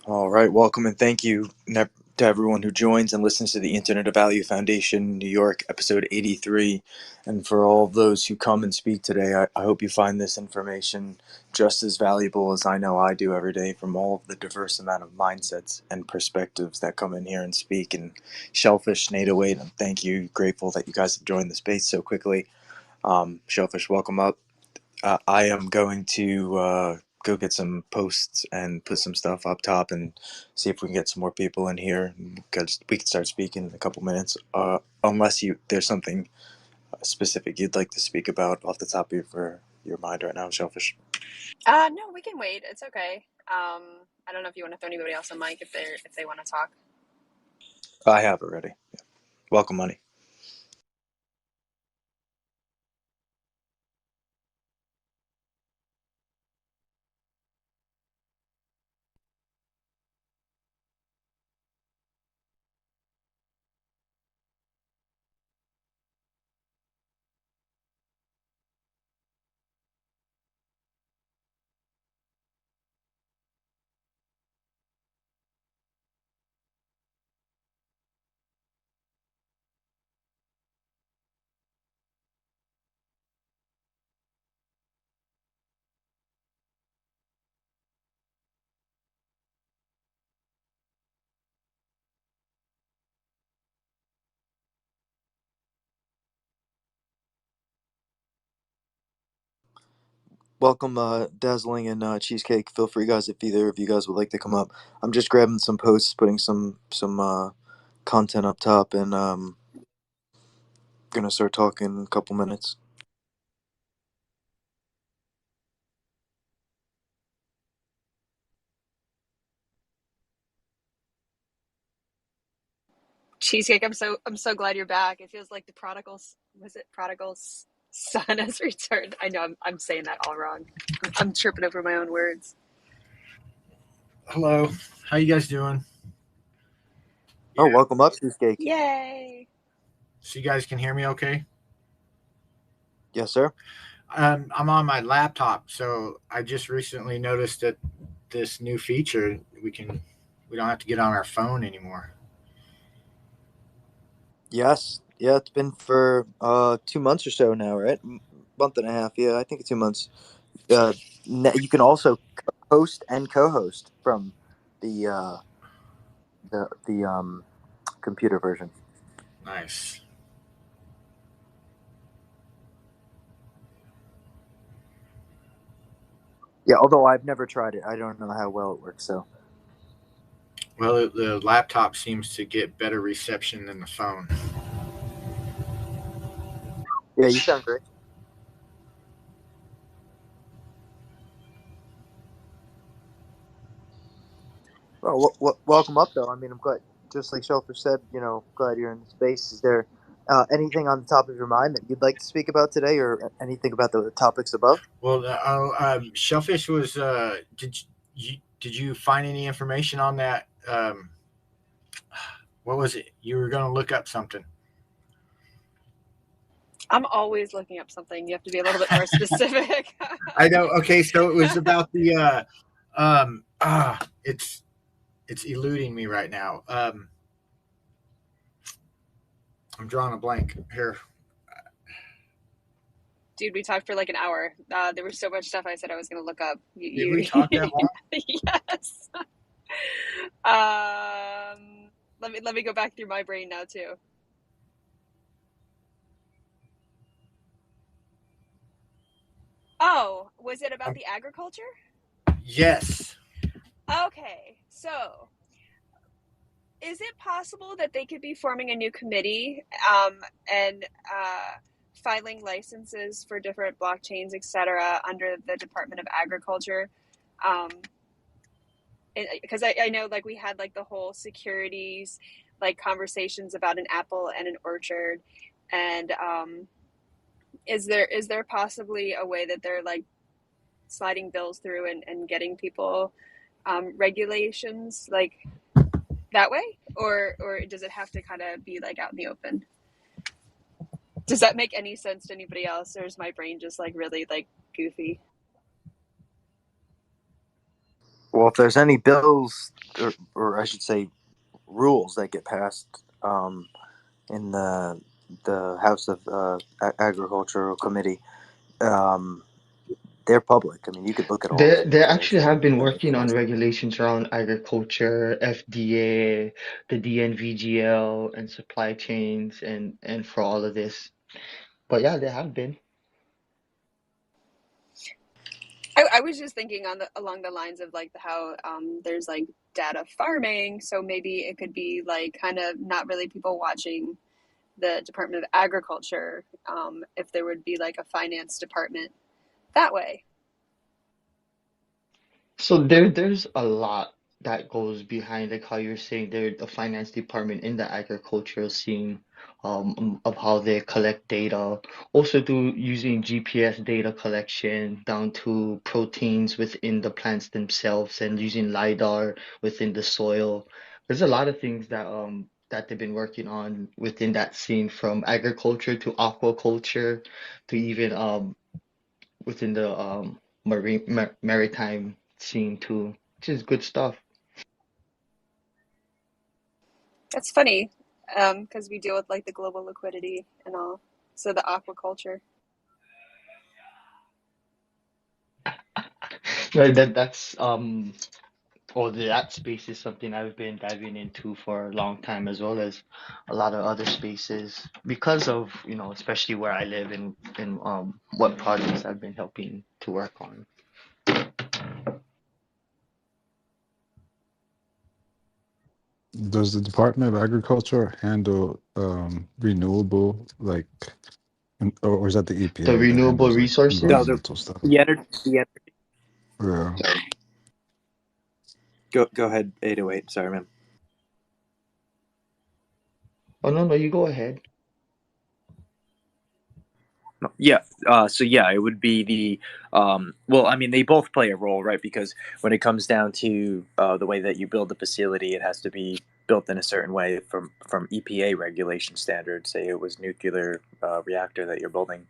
All right, welcome and thank you to everyone who joins and listens to the Internet of IOVFoundation New York, episode 83. And for all of those who come and speak today, I hope you find this information just as valuable as I know I do every day from all of the diverse amount of mindsets and perspectives that come in here and speak. And Shellfish, Nada Wade, and thank you. Grateful that you guys have joined the space so quickly. Shellfish, welcome up. I am going to go get some posts and put some stuff up top and see if we can get some more people in here because we can start speaking in a couple minutes. Unless there's something specific you'd like to speak about off the top of your mind right now, Shellfish. No, we can wait. It's okay. I don't know if you want to throw anybody else on mic if they want to talk. I have already. Yeah. Welcome, Money. Welcome, Dazzling and Cheesecake. Feel free, guys, if either of you guys would like to come up. I'm just grabbing some posts, putting some content up top, and gonna start talking in a couple minutes. Cheesecake, I'm so glad you're back. It feels like the prodigal's son has returned. I know I'm saying that all wrong. I'm tripping over my own words. Hello, how you guys doing? Oh, welcome up, Cheesecake. Yay! So you guys can hear me okay? Yes, sir. I'm on my laptop, so I just recently noticed that this new feature we don't have to get on our phone anymore. Yes. Yeah, it's been for 2 months or so now, right? Month and a half. Yeah, I think 2 months. You can also host and co-host from the computer version. Nice. Yeah, although I've never tried it, I don't know how well it works. So Well, the laptop seems to get better reception than the phone. yeah, you sound great. Well, welcome up, though. I mean, I'm glad. Just like Shelfer said, glad you're in the space. Is there anything on the top of your mind that you'd like to speak about today, or anything about the topics above? Well, Shellfish was. Did you find any information on that? What was it? You were going to look up something. I'm always looking up something. You have to be a little bit more specific. I know. Okay, so it was about the. It's eluding me right now. I'm drawing a blank here. Dude, we talked for like an hour. There was so much stuff I said I was going to look up. Did we talk that long? Yes. Let me go back through my brain now too. Oh, was it about the agriculture? Yes. Okay, so is it possible that they could be forming a new committee and filing licenses for different blockchains, etc., under the Department of Agriculture? Because I know like we had like the whole securities like conversations about an apple and an orchard, and is there possibly a way that they're like sliding bills through and getting people regulations like that way, or does it have to kind of be like out in the open? Does that make any sense to anybody else, or is my brain just like really like goofy? Well, if there's any bills, or I should say rules that get passed in the House of Agricultural Committee, um, they're public. I mean, you could look at all of They them today actually have been if working anything on is. regulations around agriculture, FDA, the DNVGL, and supply chains, and for all of this. But yeah, they have been. I was just thinking on the along the lines of like how there's like data farming, so maybe it could be like kind of not really people watching the Department of Agriculture, if there would be like a finance department that way. So there's a lot that goes behind like how you're saying there the finance department in the agricultural scene of how they collect data also do using GPS data collection down to proteins within the plants themselves and using LiDAR within the soil. There's a lot of things that they've been working on within that scene from agriculture to aquaculture to even within the maritime scene too, which is good stuff. That's funny, because we deal with like the global liquidity and all, so the aquaculture. Right, that's or that space is something I've been diving into for a long time as well as a lot of other spaces because of, especially where I live and what projects I've been helping to work on. Does the Department of Agriculture handle renewable, like, or is that the The EPA that renewable handles like No, resources. environmental stuff? the Yeah. go ahead. 808. Sorry, man. Oh no, no, you go ahead. Yeah. So yeah, it would be the well, I mean, they both play a role, right? Because when it comes down to the way that you build the facility, it has to be built in a certain way from EPA regulation standards. Say it was nuclear reactor that you're building.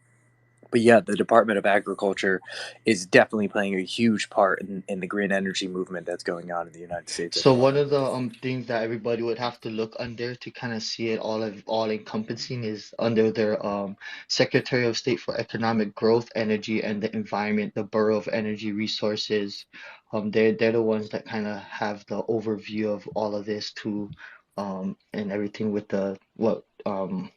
But yeah, the Department of Agriculture is definitely playing a huge part in the green energy movement that's going on in the United States at the So one moment. of the things that everybody would have to look under to kind of see it all encompassing is under their Secretary of State for Economic Growth, Energy, and the Environment, the Bureau of Energy Resources. They're the ones that kind of have the overview of all of this too, and everything with the what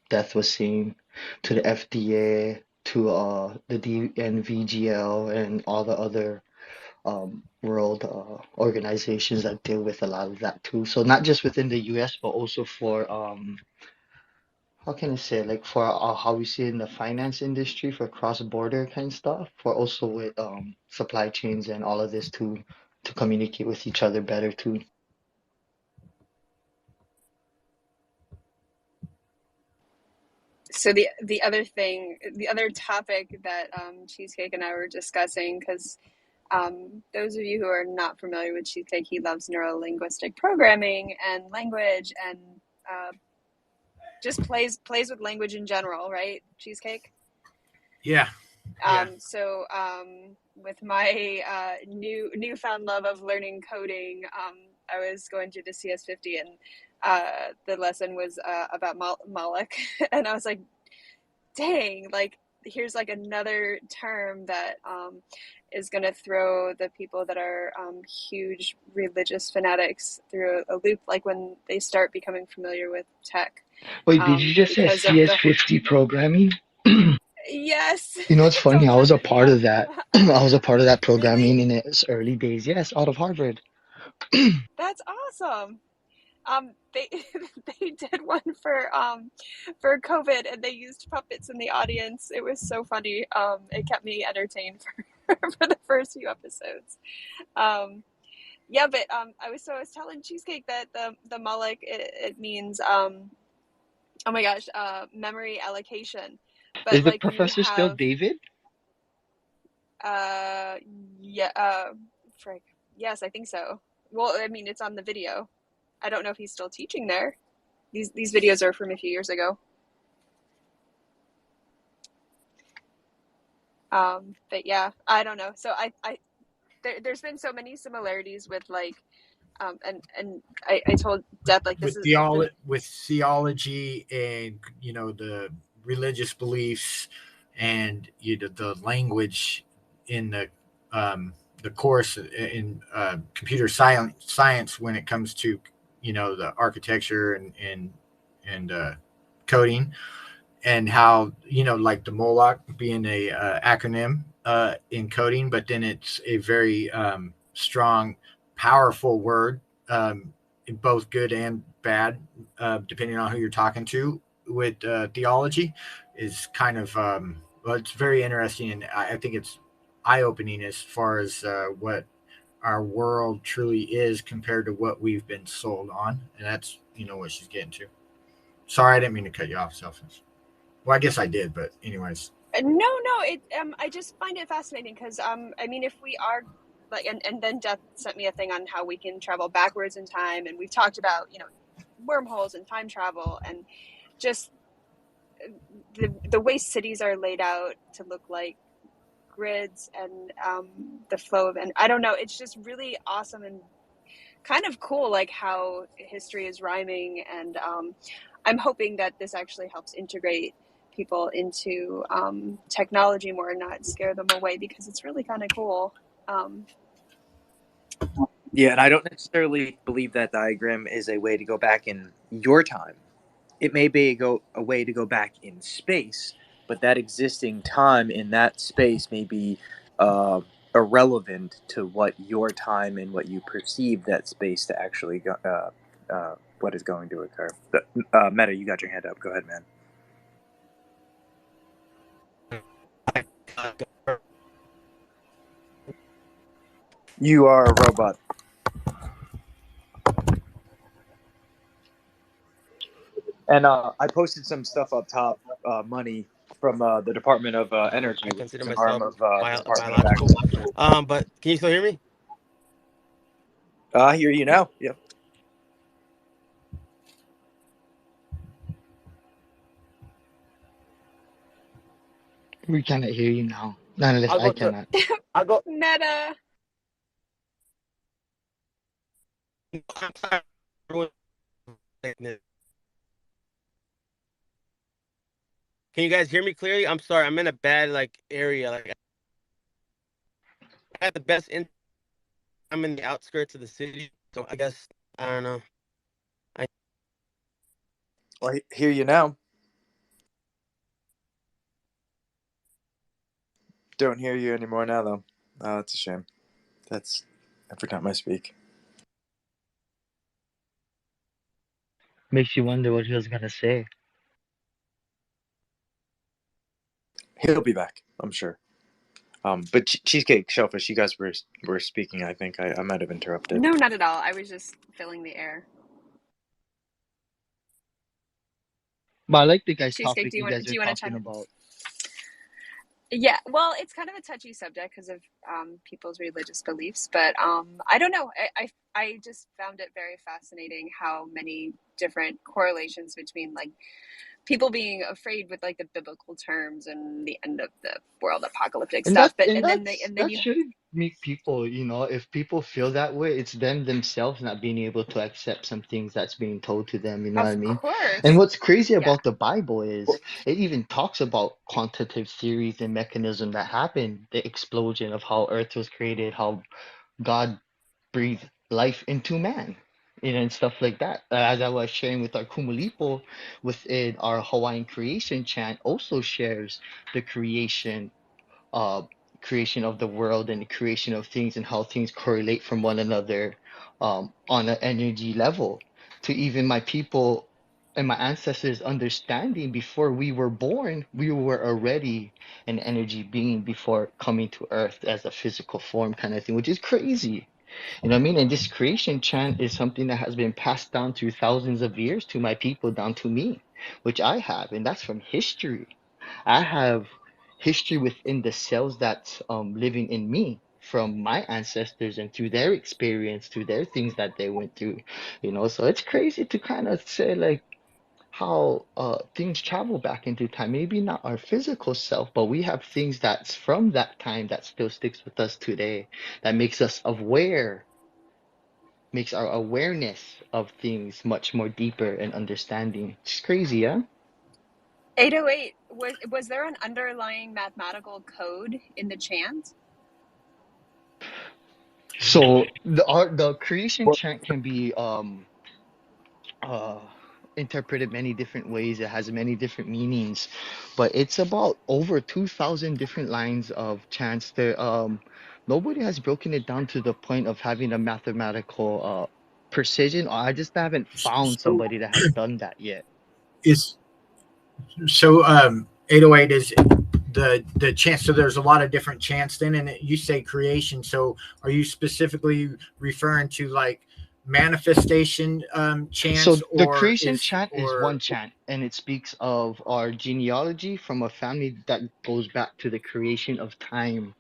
Death was saying to the FDA to the DNVGL and all the other world organizations that deal with a lot of that too. So not just within the US, but also for how can I say like for how we see it in the finance industry for cross-border kind of stuff, for also with supply chains and all of this to communicate with each other better too. So the other thing, the other topic that Cheesecake and I were discussing, because those of you who are not familiar with Cheesecake, he loves neuro-linguistic programming and language, and uh, just plays with language in general, right, Cheesecake? Yeah, yeah. With my newfound love of learning coding, I was going through the CS50, and the lesson was about Moloch, and I was like, dang, like here's like another term that is going to throw the people that are huge religious fanatics through a loop, like when they start becoming familiar with tech, Wait, did you just say because of the CS50 programming? yes, You know, it's funny. don't I was laugh a at me. part of that. I was a part of that Really, programming in its early days. Yes, out of Harvard. that's awesome. They they did one for COVID, and they used puppets in the audience. It was so funny. It kept me entertained for the first few episodes. Um, yeah, but I was telling Cheesecake that the Moloch, it means oh my gosh, memory allocation. But Is the like you professor still have David? uh yeah frick, yes, I think so. Well, I mean, it's on the video. I don't know if he's still teaching there. These videos are from a few years ago. But yeah, I don't know. So I there's been so many similarities with like and I told Deb like this with is the theology and the religious beliefs and the language in the course in computer science when it comes to the architecture and coding, and how like the Moloch being a acronym in coding, but then it's a very strong, powerful word, both good and bad, depending on who you're talking to. With theology, is kind of well, it's very interesting, and I think it's eye opening as far as what our world truly is compared to what we've been sold on, and that's what she's getting to. Sorry, I didn't mean to cut you off, Selfish. Well, I guess I did, but anyways. no, it I just find it fascinating because I mean if we are like and then Death sent me a thing on how we can travel backwards in time, and we've talked about wormholes and time travel and just the way cities are laid out to look like grids and the flow of, and I don't know, it's just really awesome and kind of cool like how history is rhyming, and I'm hoping that this actually helps integrate people into technology more and not scare them away because it's really kind of cool. um, Yeah, and I don't necessarily believe that diagram is a way to go back in your time. It may be a way to go back in space, but that existing time in that space may be uh, irrelevant to what your time and what you perceive that space to actually what is going to occur. But, Meta, you got your hand up. Go ahead, man. You are a robot. And I posted some stuff up top, money from the Department of Energy, I which consider is an arm myself of the Department of biological. Agriculture. But can you still hear me? I hear you now. Yep. We cannot hear you now. Not unless I'll I go to. cannot. I'll go. Meta. I'm sorry, everyone. Can you guys hear me clearly? I'm sorry. I'm in a bad area. Like I have the best in. I'm in the outskirts of the city, so I guess I don't know. I Well, I hear you now. Don't hear you anymore now, though. Oh, that's a shame. That's every time I speak. Makes you wonder what he was gonna say. He'll be back, I'm sure. But Cheesecake, Shellfish, you guys were speaking. I think I might have interrupted. No, not at all. I was just filling the air. But I like the guy's Cheesecake, topic you guys do are you want to chime talking in? about. Yeah, well, it's kind of a touchy subject because of people's religious beliefs, but I don't know. I just found it very fascinating how many different correlations between like people being afraid with like the biblical terms and the end of the world apocalyptic And stuff, that but and and then that you shouldn't make people, if people feel that way, it's them themselves not being able to accept some things that's being told to them, you know what I of mean? And course, what's crazy yeah, about the Bible is it even talks about quantitative theories and mechanism that happened, the explosion of how Earth was created, how God breathe life into man, and stuff like that. As I was sharing with our Kumulipo within our Hawaiian creation chant, also shares the uh, creation of the world and the creation of things and how things correlate from one another on an energy level. To even my people and my ancestors understanding before we were born, we were already an energy being before coming to earth as a physical form kind of thing, which is crazy. You know what I mean? And this creation chant is something that has been passed down through thousands of years to my people, down to me, which I have, and that's from history. I have history within the cells that's living in me from my ancestors and through their experience, through their things that they went through. So it's crazy to kind of say like how things travel back into time. Maybe not our physical self, but we have things that's from that time that still sticks with us today, that makes us aware, makes our awareness of things much more deeper and understanding. It's crazy, yeah? 808, was there an underlying mathematical code in the chant? So the creation chant can be uh interpreted many different ways. It has many different meanings, but it's about over 2,000 different lines of chants. There nobody has broken it down to the point of having a mathematical precision, or I just haven't found So somebody that has done that yet. is 808 is the chant. So there's a lot of different chants then, and you say creation. So are you specifically referring to like manifestation chants, So the or creation chant is or one chant, and it speaks of our genealogy from a family that goes back to the creation of time.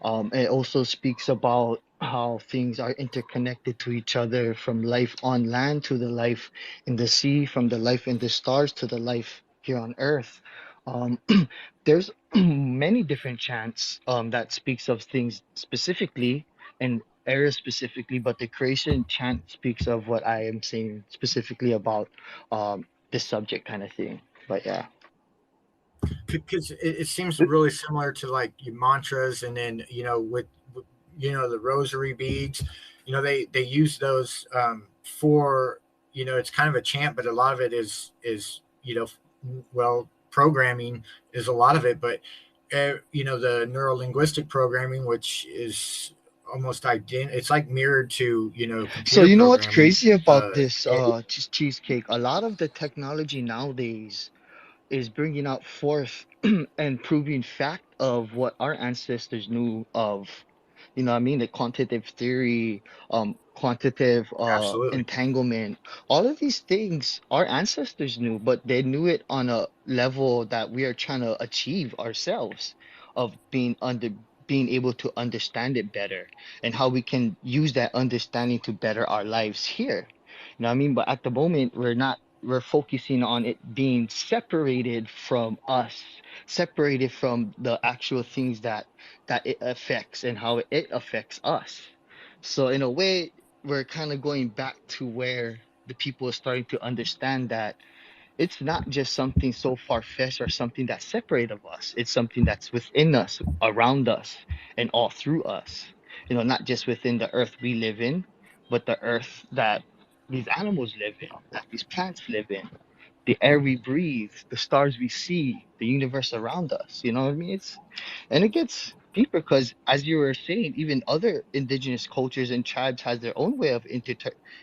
It also speaks about how things are interconnected to each other, from life on land to the life in the sea, from the life in the stars to the life here on earth. Um, there's many different chants that speaks of things specifically and areas specifically, but the creation chant speaks of what I am saying specifically about this subject kind of thing. But yeah. because it seems really similar to like your mantras, and then with the rosary beads, they use those for it's kind of a chant, but a lot of it is well, programming is a lot of it, but the neuro linguistic programming, which is almost it's like mirrored to So computer you know what's programming. crazy about this It, cheesecake? A lot of the technology nowadays is bringing out forth and proving fact of what our ancestors knew of. You know what I mean? The quantitative theory, quantitative Absolutely. entanglement, all of these things our ancestors knew, but they knew it on a level that we are trying to achieve ourselves, of being able to understand it better, and how we can use that understanding to better our lives here. You know what I mean? But at the moment, we're focusing on it being separated from us, separated from the actual things that it affects and how it affects us. So in a way, we're kind of going back to where the people are starting to understand that it's not just something so far-fetched or something that's separate of us. It's something that's within us, around us, and all through us. You know, not just within the earth we live in, but the earth that these animals live in, that these plants live in, the air we breathe, the stars we see, the universe around us. You know what I mean? And it gets deeper because, as you were saying, even other indigenous cultures and tribes has their own way of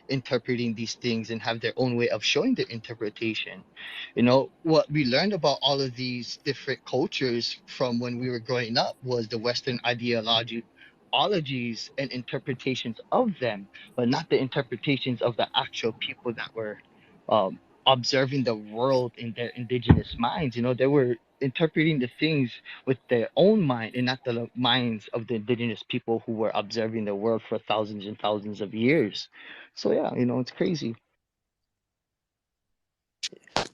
interpreting these things and have their own way of showing their interpretation. You know, what we learned about all of these different cultures from when we were growing up was the Western ideologies and interpretations of them, but not the interpretations of the actual people that were um, observing the world in their indigenous minds. You know, they were interpreting the things with their own mind and not the minds of the indigenous people who were observing the world for thousands and thousands of years. So yeah, you know, it's crazy.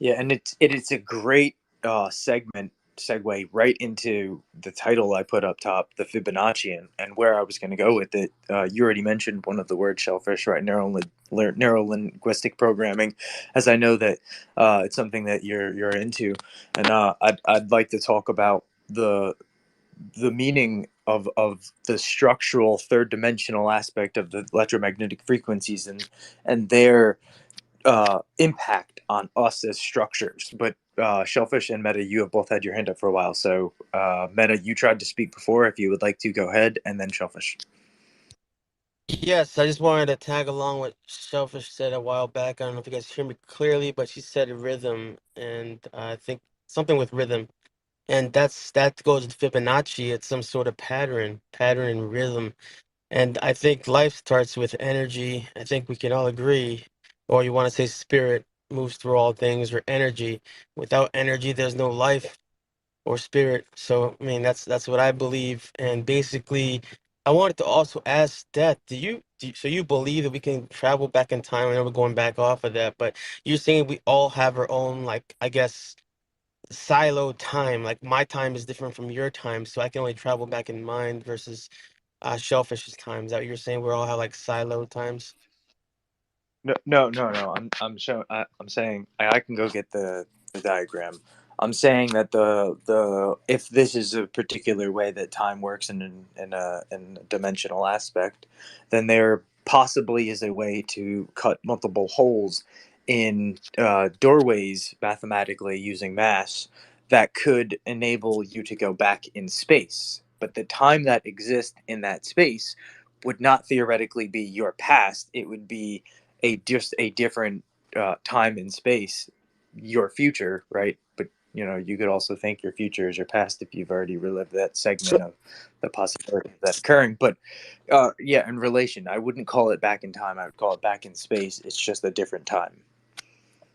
Yeah, and it's a great segue right into the title I put up top, the Fibonacci, and where I was going to go with it. You already mentioned one of the words, shellfish, right? Neuro linguistic programming, as I know that it's something that you're into, and I'd like to talk about the meaning of the structural third dimensional aspect of the electromagnetic frequencies and their impact on us as structures. But Shellfish and Meta, you have both had your hand up for a while. So Meta, you tried to speak before. If you would like to, go ahead, and then Shellfish. Yes, I just wanted to tag along what Shellfish said a while back. I don't know if you guys hear me clearly, but she said rhythm, and I think something with rhythm, and that goes with Fibonacci. It's some sort of pattern and rhythm, and I think life starts with energy. I think we can all agree, or you want to say spirit moves through all things, or energy. Without energy, there's no life or spirit. So I mean, that's what I believe, and basically, I wanted to also ask that. Do you So you believe that we can travel back in time? I know we're going back off of that, but you're saying we all have our own, like, I guess, silo time. Like my time is different from your time, so I can only travel back in mind versus Shellfish's time. Is that what you're saying? We all have like silo times. No. I'm saying I can go get the diagram. I'm saying that the if this is a particular way that time works in a dimensional aspect, then there possibly is a way to cut multiple holes in doorways mathematically using mass that could enable you to go back in space. But the time that exists in that space would not theoretically be your past. It would be just a different time and space, your future, right? But you could also think your future is your past if you've already relived that segment of the possibility of that occurring. But yeah, in relation, I wouldn't call it back in time. I would call it back in space. It's just a different time.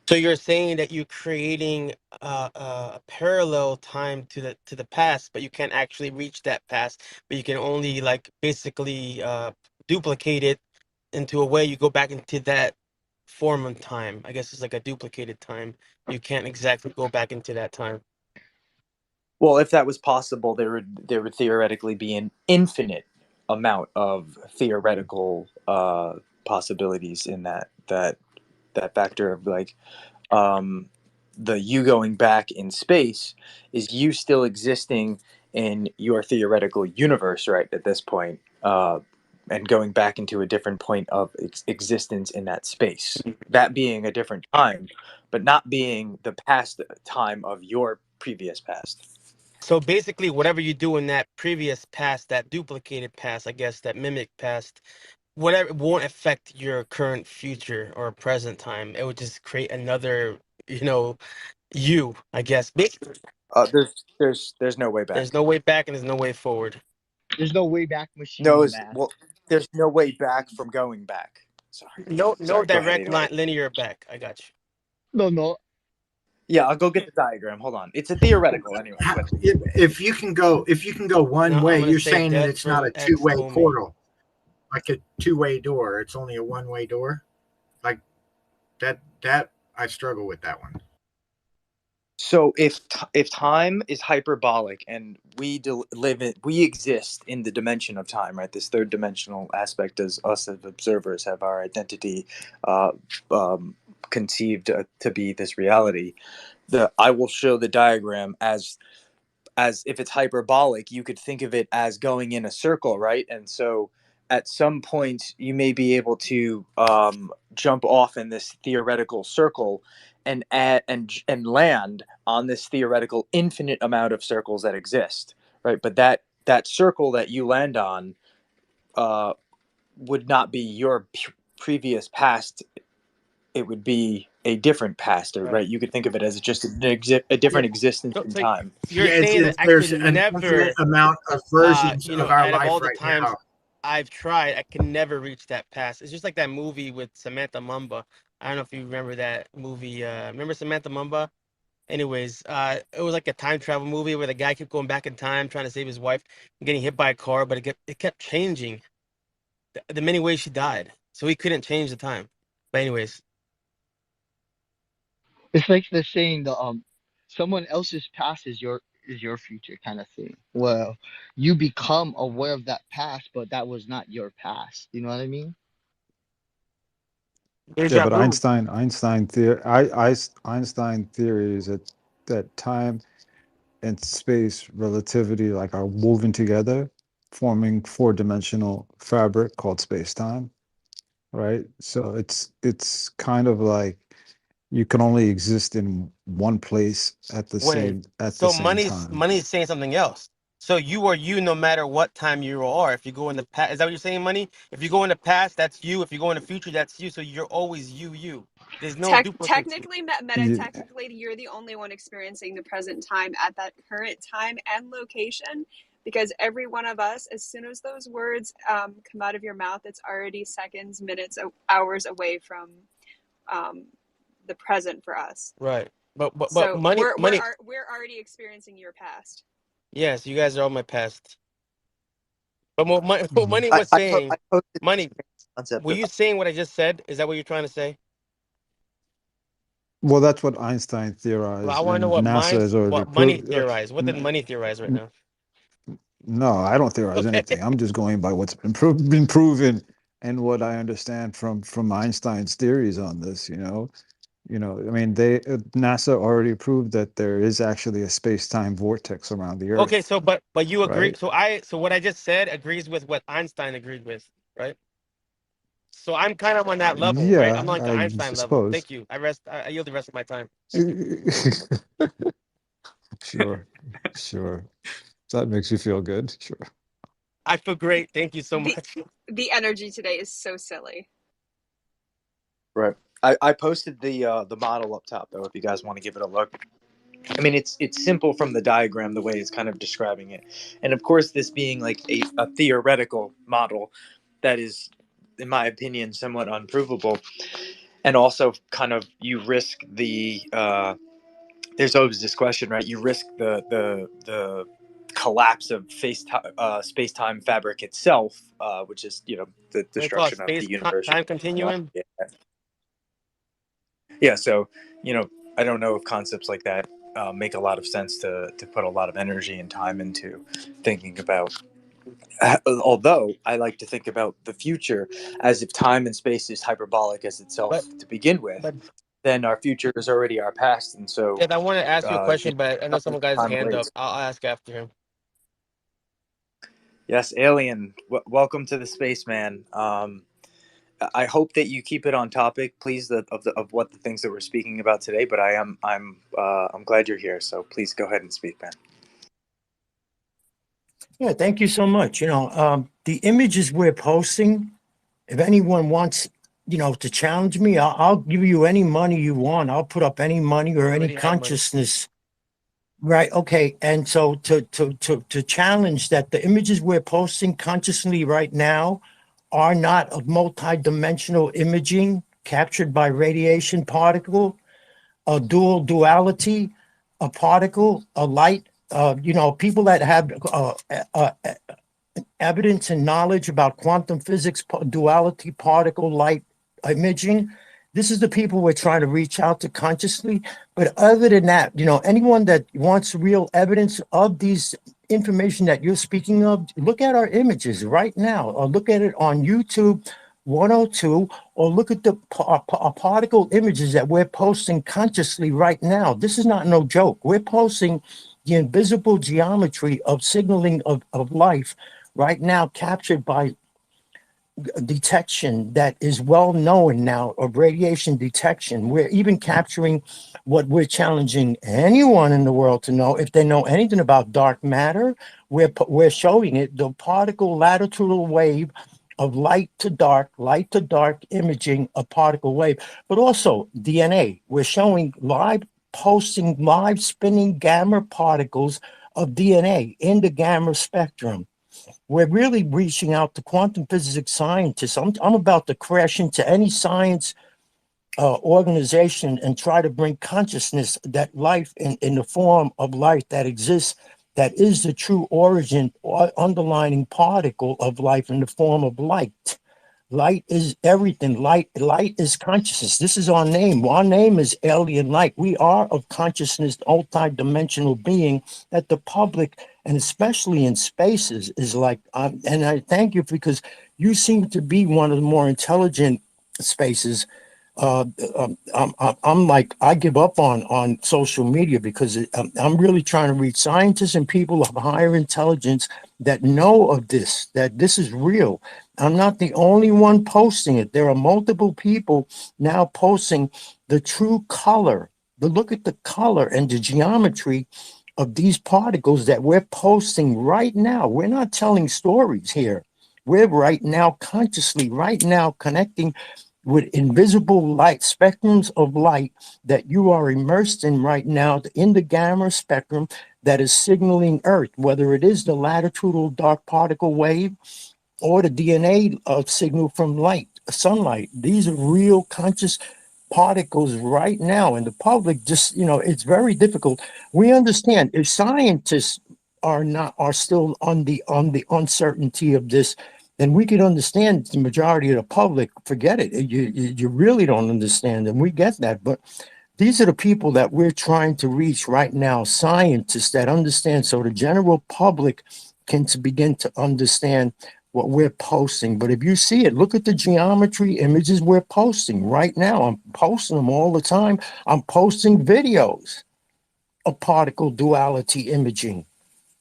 So you're saying that you're creating a parallel time to the past, but you can't actually reach that past, but you can only like basically duplicate it into a way you go back into that form of time. I guess it's like a duplicated time. You can't exactly go back into that time. Well, if that was possible, there would theoretically be an infinite amount of theoretical possibilities in that factor of like um, the you going back in space is you still existing in your theoretical universe right at this point, and going back into a different point of existence in that space, that being a different time but not being the past time of your previous past. So basically, whatever you do in that previous past, that duplicated past, I guess, that mimic past, whatever it won't affect your current future or present time. It would just create another, you know, you, I guess. Basically, There's no way there's back. no way back and there's no way forward. There's no way back No machine, is man. well there's no way back from going back. Sorry. No Sorry, go ahead, direct 808. line, linear back. I got you. No, no. Yeah, I'll go get the diagram. Hold on. It's a theoretical anyway, but If you can go one No, I'm way, gonna you're say saying that death it's not from a X two-way homie. portal, like a two-way door. It's only a one-way door. Like that I struggle with that one. so if time is hyperbolic and we exist in the dimension of time, right? This third dimensional aspect as us as observers have our identity uh, conceived to be this reality. The I will show the diagram as if it's hyperbolic, you could think of it as going in a circle, right? And so at some point, you may be able to jump off in this theoretical circle and land on this theoretical infinite amount of circles that exist, right? But that circle that you land on uh, would not be your previous past. It would be a different past, or Right. right? You could think of it as just a Yeah. different existence So, in so time. you're Yeah, saying that I could there's an infinite never, amount of versions of our out of all life the right times now. I've tried, I can never reach that past. It's just like that movie with Samantha Mumba. I don't know if you remember that movie. Remember Samantha Mumba? Anyways, it was like a time travel movie where the guy kept going back in time trying to save his wife and getting hit by a car, but it kept changing the many ways she died. So he couldn't change the time. But anyways, It's like they're saying the someone else's past is your future kind of thing. Well, you become aware of that past, but that was not your past. You know what I mean? there's Yeah, that but movie. Einstein theory is that time and space relativity like are woven together, forming four-dimensional fabric called space-time, right? So it's kind of like you can only exist in one place Wait, at the so same money's time. money's saying something else. So you are you no matter what time you are. If you go in the past, is that what you're saying, money? If you go in the past, that's you. If you go in the future, that's you. So you're always you. There's no duplicates. Technically, Yeah, technically, you're the only one experiencing the present time at that current time and location. Because every one of us, as soon as those words come out of your mouth, it's already seconds, minutes, hours away from um, the present for us. Right. But So money. we're already experiencing your past. Yes, you guys are all my past. But what money, what mhm. money was I saying, posted. money. concept Were of you saying what I just said? Is that what you're trying to say? Well, that's what Einstein Well, I theorized, want to know and what NASA mine, has already what money proved. theorized. What did money theorize right now? No, I don't theorize Okay. anything. I'm just going by what's been proven and what I understand from Einstein's theories on this. I mean, NASA already proved that there is actually a space-time vortex around the Okay. Earth, So, but you agree. right? So what I just said agrees with what Einstein agreed with, right? So I'm kind of on that level, right? I'm Yeah, like the I Einstein level. suppose. Thank you. I rest. I yield the rest of my time. Sure, sure. That makes you feel good. Sure. I feel great. Thank you so The much. the energy today is so silly. right. I posted the model up top though if you guys want to give it a look. I mean, it's simple from the diagram, the way it's kind of describing it, and of course, this being like a theoretical model that is, in my opinion, somewhat unprovable, and also kind of you risk the. There's always this question, right? You risk the collapse of space time fabric itself, which is the They call it destruction of the space universe. time continuum. Yeah. Yeah, so I don't know if concepts like that make a lot of sense to put a lot of energy and time into thinking about. Although I like to think about the future as if time and space is hyperbolic as But itself to begin with, but then our future is already our past, and so Ed, I want to ask you a uh, you question, but I know know, someone got his time hand up. waits. I'll ask after him. Yes, alien. Welcome to the spaceman. I hope that you keep it on topic, please, of what the things that we're speaking about today. But I'm glad you're here. So please go ahead and speak, man. Yeah, thank you so much. The images we're posting, if anyone wants, to challenge me, I'll give you any money you want. I'll put up any money or I any already have money. consciousness. Right. Okay. And so to challenge that the images we're posting consciously right now are not of multidimensional imaging captured by radiation particle, a duality, a particle, a light. People that have evidence and knowledge about quantum physics, duality, particle, light imaging. This is the people we're trying to reach out to consciously. But other than that, anyone that wants real evidence of these information that you're speaking of, look at our images right now, or look at it on YouTube 102, or look at the particle images that we're posting consciously right now. This is not no joke. We're posting the invisible geometry of signaling of life right now, captured by detection that is well known now of radiation detection. We're even capturing what we're challenging anyone in the world to know. If they know anything about dark matter, we're showing it, the particle latitudinal wave of light to dark imaging of particle wave, but also DNA. We're showing posting live spinning gamma particles of DNA in the gamma spectrum. We're really reaching out to quantum physics scientists. I'm about to crash into any science organization and try to bring consciousness that life in the form of life that exists, that is the true origin or underlining particle of life in the form of light. Light is everything. Light is consciousness. This is our name. Our name is Alien Light. We are of consciousness, multi-dimensional being that the public, and especially in spaces, is like. And I thank you because you seem to be one of the more intelligent spaces. I'm like, I give up on social media because I'm really trying to reach scientists and people of higher intelligence that know of this, that this is real. I'm not the only one posting it. There are multiple people now posting the true color, the look at the color and the geometry of these particles that we're posting right now. We're not telling stories here. We're right now consciously, right now connecting with invisible light spectrums of light that you are immersed in right now in the gamma spectrum that is signaling Earth, whether it is the latitudinal dark particle wave or the DNA signal from light, sunlight. These are real conscious particles right now, and the public just, it's very difficult. We understand if scientists are still on the uncertainty of this, And we could understand the majority of the public. Forget it. You really don't understand, and we get that. But these are the people that we're trying to reach right now, scientists that understand, so the general public can begin to understand what we're posting. But if you see it, look at the geometry images we're posting right now. I'm posting them all the time. I'm posting videos of particle duality imaging.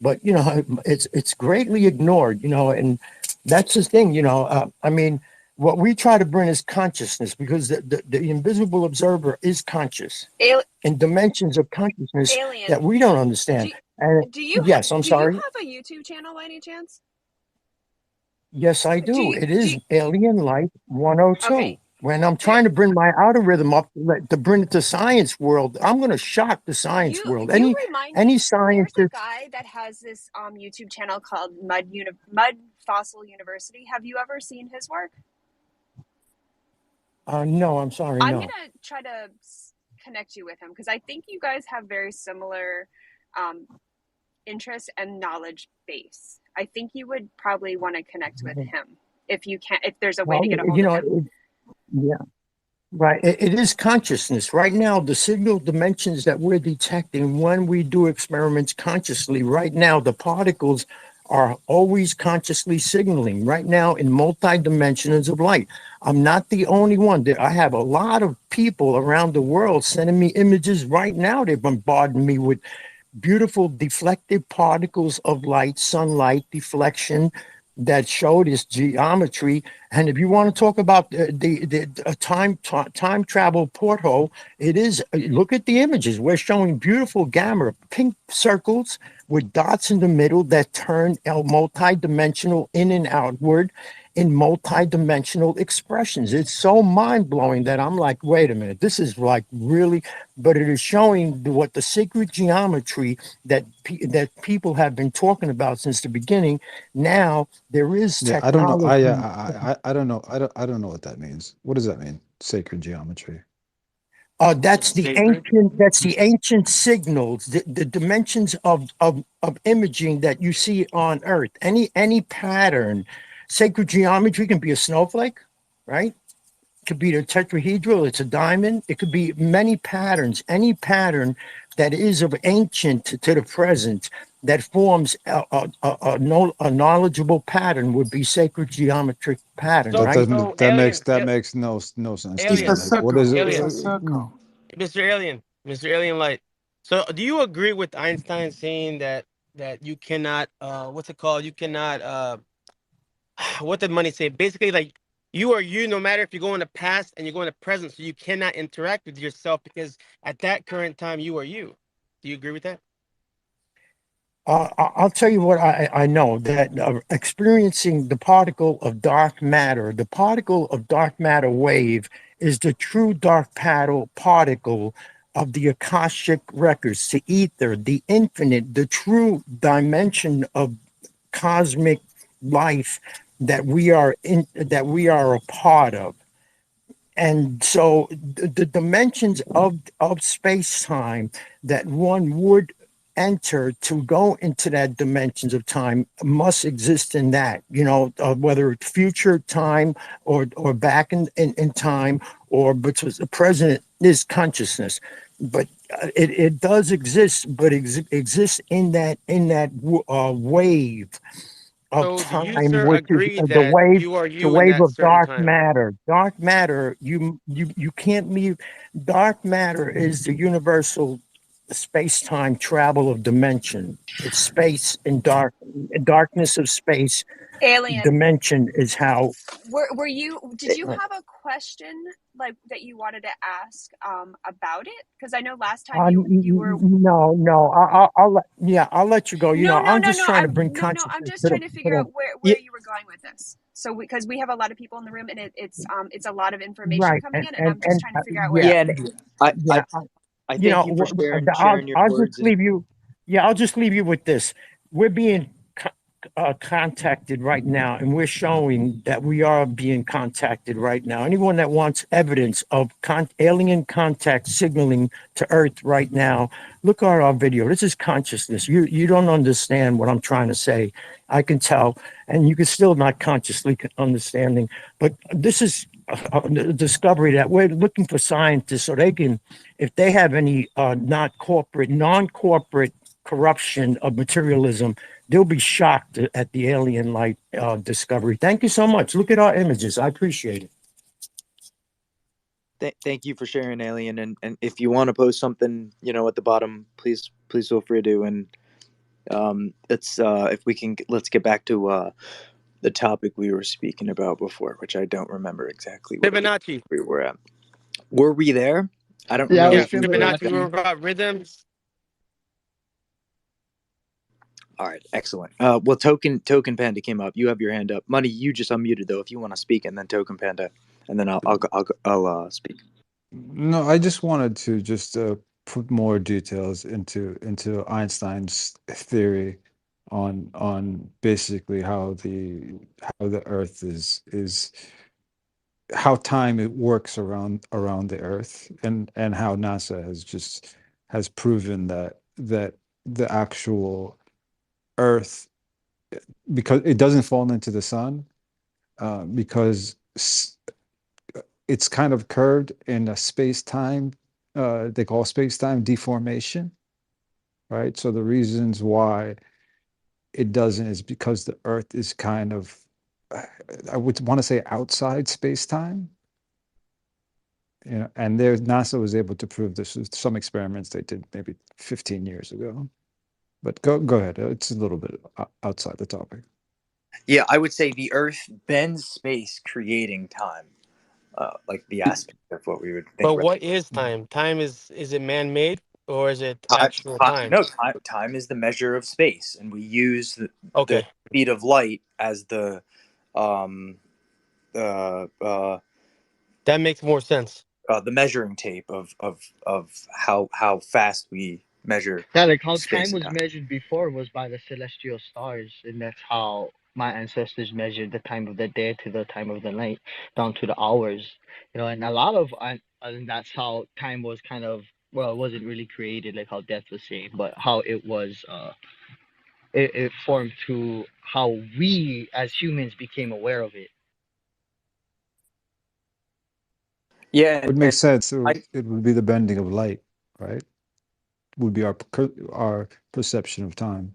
But it's greatly ignored, and that's the thing. I mean, what we try to bring is consciousness, because the invisible observer is conscious in dimensions of consciousness Alien, that we don't understand. And do you yes, I'm do you sorry. have a YouTube channel by any chance? Yes, I Do do. you It do is you, Alien Life 102. okay? When I'm There, trying to bring my algorithm up to bring it to science world, I'm going to shock the science world. you remind Any me. There's a scientist. guy that has this YouTube channel called Mud Fossil University. Have you ever seen his work? No, I'm sorry, I'm no. gonna try to connect you with him because I think you guys have very similar um, interest and knowledge base. I think you would probably want to connect with him if you can, if there's a way to Well, get a hold of him. yeah. Right. It is consciousness. Right now, the signal dimensions that we're detecting when we do experiments consciously, right now, the particles are always consciously signaling right now in multi-dimensions of light. I'm not the only one. I have a lot of people around the world sending me images right now. They're bombarding me with beautiful deflected particles of light, sunlight deflection that show this geometry. And if you want to talk about the time travel porthole, it is. Look at the images. We're showing beautiful gamma pink circles with dots in the middle that turn multi-dimensional in and outward in multi-dimensional expressions. It's so mind-blowing that I'm like, wait a minute, this is like really, but it is showing what the sacred geometry that people have been talking about since the beginning. Now there is Yeah, I don't know. technology. I don't know. I don't know what that means. What does that mean? Sacred geometry. That's the Sacred. ancient. That's the ancient signals, the dimensions of imaging that you see on Earth. Any pattern, sacred geometry can be a snowflake, right? It could be the tetrahedral. It's a diamond. It could be many patterns. Any pattern that is of ancient to the present that forms a knowledgeable pattern would be sacred geometric pattern, So, right? so That alien, makes no sense to It's me. a alien, Like, what is circle. it? It's alien, a circle. Mr. Alien, Mr. Alien Light. So, do you agree with Einstein saying that you cannot, what's it called? You cannot, what did money say? Basically, like you are you, no matter if you go in the past and you go in the present, so you cannot interact with yourself because at that current time you are you. Do you agree with that? I'll tell you what I know, that experiencing the particle of dark matter, the particle of dark matter wave is the true dark particle of the Akashic records, the ether, the infinite, the true dimension of cosmic life that we are a part of. And so the dimensions of space time that one would enter to go into that dimensions of time must exist in that, whether it's future time or back in time, or because the present is consciousness. But it does exist, but exists in that wave of So, do you, time, sir, which is agree that you are the you in wave that of certain dark time? matter. Dark matter, you can't leave. Dark matter is the universal space-time travel of dimension. It's space and darkness of space. Alien, Dimension is how. were you? Did you have a question like that you wanted to ask about it? Because I know last time you were. No. I'll let you go. No, no, I'm no, just no. trying to bring No. I'm consciousness just to trying to figure the out where Yeah, you were going with this. So because we have a lot of people in the room and it's a lot of information right, coming in, and I'm just and trying to figure out where yeah, yeah. you. And I, yeah. I, I thank you for sharing your I'll just words. And leave you. Yeah, I'll just leave you with this. We're being contacted right now, and we're showing that we are being contacted right now. Anyone that wants evidence of alien contact signaling to Earth right now, look at our video. This is consciousness. You don't understand what I'm trying to say. I can tell, and you can still not consciously understanding. But this is a discovery that we're looking for scientists so they can, if they have any non-corporate corruption of materialism, they'll be shocked at the alien light discovery. Thank you so much. Look at our images. I appreciate it. Thank you for sharing, Alien. And if you want to post something, at the bottom, please feel free to. And let's if we can, let's get back to the topic we were speaking about before, which I don't remember exactly what it was Fibonacci. we were at. Were we there? I don't Yeah, remember. Yeah, with Fibonacci. We were Fibonacci. about rhythms. All right, excellent. Well, Token Panda came up. You have your hand up. Money, you just unmuted though. If you want to speak, and then Token Panda, and then I'll speak. No, I just wanted to just put more details into Einstein's theory on basically how the Earth is how time it works around the Earth, and how NASA has proven that the actual Earth, because it doesn't fall into the sun, because it's kind of curved in a space-time, they call space-time deformation, right? So the reasons why it doesn't is because the Earth is kind of, I would want to say, outside space-time. And there NASA was able to prove this with some experiments they did maybe 15 years ago. But go ahead. It's a little bit outside the topic. Yeah, I would say the Earth bends space, creating time, like the aspect of what we would think. But what is time? Time is it man made or is it actual time? No, time is the measure of space, and we use the Okay, speed of light as um, uh, uh, that makes more sense. the measuring tape of how fast we measure Yeah, like how time space and was time. measured before was by the celestial stars, and that's how my ancestors measured the time of the day to the time of the night, down to the hours. And a lot of and that's how time was kind of, well, it wasn't really created like how Death was saying, but how it was it formed to how we as humans became aware of it. Yeah, It would make and sense. I It would be the bending of light, right? Would be our perception of time.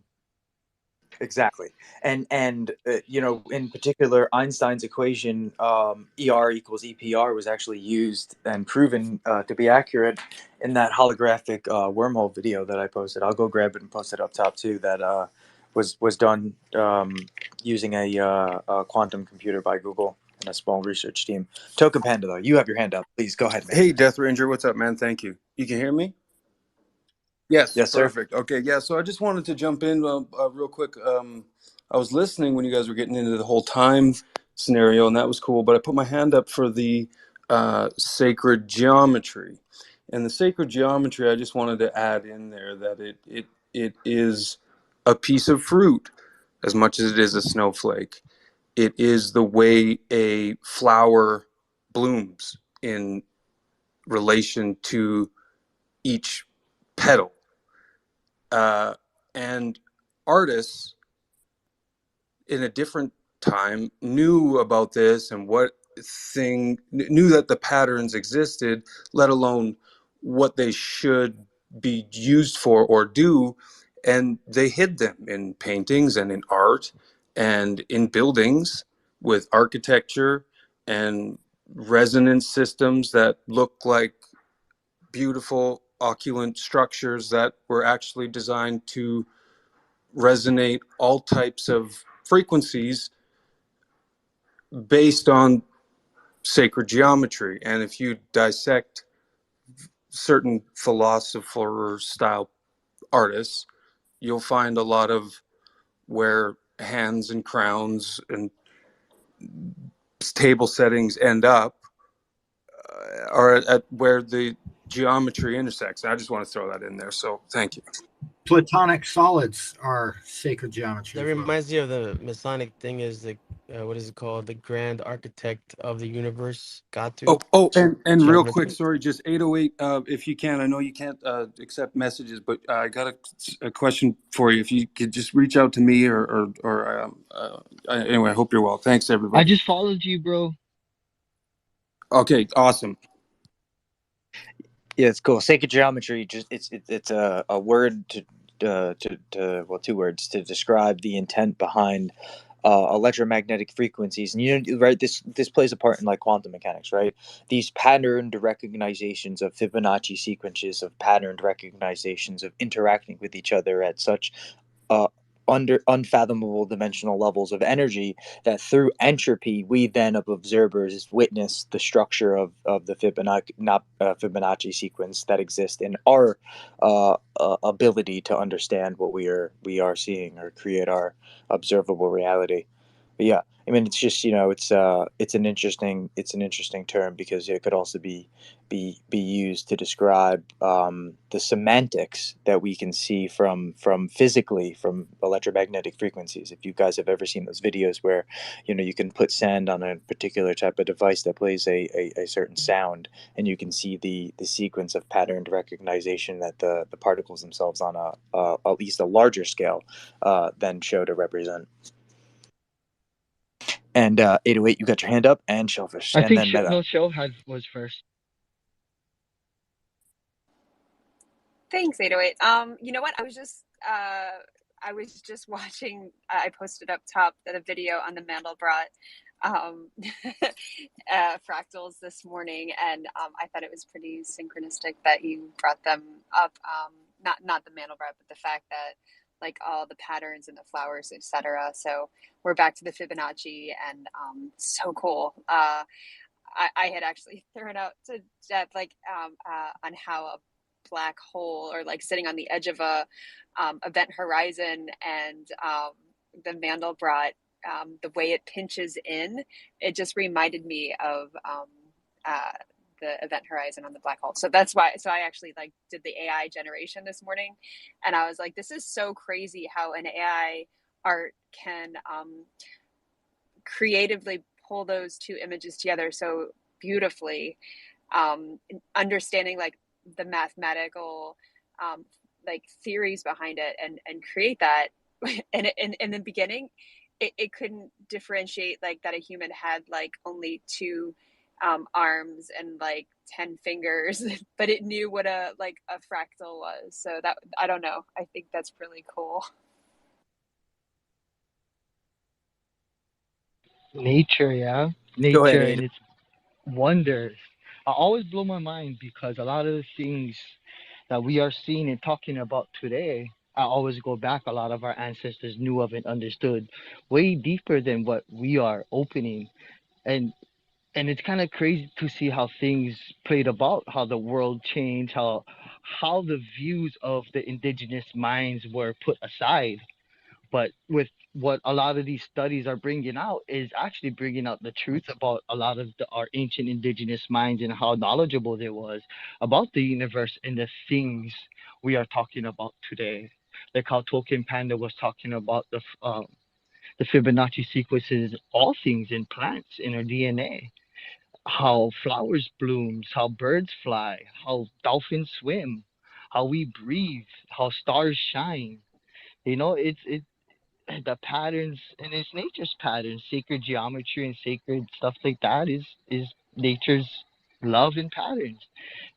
exactly, and in particular, Einstein's equation, ER equals EPR, was actually used and proven to be accurate in that holographic wormhole video that I posted. I'll go grab it and post it up top too. That was done using a quantum computer by Google and a small research team. Token Panda, though, you have your hand up. Please go ahead, man. Hey, Death Ranger, what's up, man? Thank you. You can hear me? Yes, Yes, sir. perfect. Okay, yeah. So I just wanted to jump in real quick. I was listening when you guys were getting into the whole time scenario, and that was cool. But I put my hand up for the sacred geometry, and the sacred geometry. I just wanted to add in there that it is a piece of fruit as much as it is a snowflake. It is the way a flower blooms in relation to each petal. And artists in a different time knew about this and knew that the patterns existed, let alone what they should be used for or do. And they hid them in paintings and in art and in buildings with architecture and resonance systems that look like beautiful opulent structures that were actually designed to resonate all types of frequencies based on sacred geometry. And if you dissect certain philosopher style artists, you'll find a lot of where hands and crowns and table settings end up are at where the geometry intersects. I just want to throw that in there. So thank you. Platonic solids are sacred geometry That as well. reminds me of the Masonic thing. Is the what is it called? The Grand Architect of the Universe, Gatu. And real quick, Geometry. sorry, just 808, if you can. I know you can't accept messages, but I got a question for you. If you could just reach out to me anyway, I hope you're well. Thanks, I everybody. just followed you, bro. Okay, awesome. Yeah, it's cool. Sacred geometry, just it's a word well, two words to describe the intent behind electromagnetic frequencies. And right, this plays a part in like quantum mechanics, right? These patterned recognizations of Fibonacci sequences of patterned recognizations of interacting with each other at such uh, under unfathomable dimensional levels of energy that through entropy we then of observers witness the structure of the Fibonacci sequence that exists in our ability to understand what we are seeing or create our observable reality. But yeah, I mean, it's just it's an interesting term because it could also be used to describe the semantics that we can see from physically from electromagnetic frequencies. If you guys have ever seen those videos where you can put sand on a particular type of device that plays a certain sound, and you can see the sequence of patterned recognition that the particles themselves on a at least a larger scale then show to represent. And 808, you got your hand up, and Shellfish, I and think then Meta. no show was first. Thanks, 808. You know what? I was just watching. I posted up top the video on the Mandelbrot um, fractals this morning, and I thought it was pretty synchronistic that you brought them up. Not the Mandelbrot, but the fact that like all the patterns and the flowers, etc. So we're back to the Fibonacci, and so cool. I had actually thrown out to Jeff like on how a black hole or like sitting on the edge of a event horizon and the Mandelbrot, the way it pinches in, it just reminded me of uh, the event horizon on the black hole. So that's why. So I actually like did the AI generation this morning, and I was like, this is so crazy how an AI art can creatively pull those two images together so beautifully, understanding like the mathematical like theories behind it and create that. And in the beginning, it couldn't differentiate like that a human had like only two arms and like 10 fingers, but it knew what a like a fractal was. So that, I don't know, I think that's really cool. Nature, yeah, Go ahead, nature and Ada. its wonders. I always blow my mind because a lot of the things that we are seeing and talking about today, I always go back. A lot of our ancestors knew of and understood way deeper than what we are opening, and and it's kind of crazy to see how things played about, how the world changed, how the views of the indigenous minds were put aside. But with what a lot of these studies are bringing out is actually bringing out the truth about a lot of our ancient indigenous minds and how knowledgeable they was about the universe and the things we are talking about today. Like how Tolkien Panda was talking about the Fibonacci sequences, all things in plants in our DNA, how flowers blooms, how birds fly, how dolphins swim, how we breathe, how stars shine. It's the patterns and it's nature's patterns, sacred geometry and sacred stuff like that is nature's love and patterns.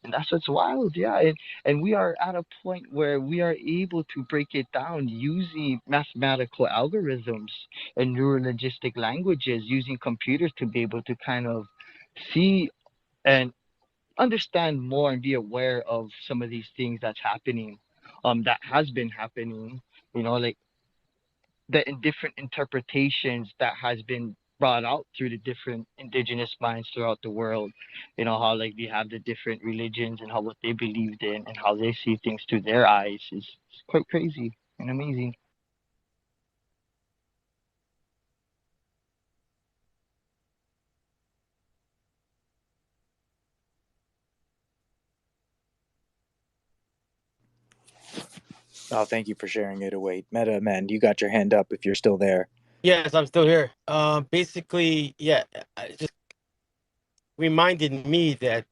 And that's what's wild, yeah. And we are at a point where we are able to break it down using mathematical algorithms and neurologistic languages, using computers to be able to kind of see and understand more and be aware of some of these things that's happening, that has been happening, like the different interpretations that has been brought out through the different indigenous minds throughout the world. How like they have the different religions and how what they believed in and how they see things through their eyes is quite crazy and amazing. Oh, thank you for sharing it away. Meta Man, you got your hand up if you're still there. Yes, I'm still here. Basically, yeah, it just reminded me that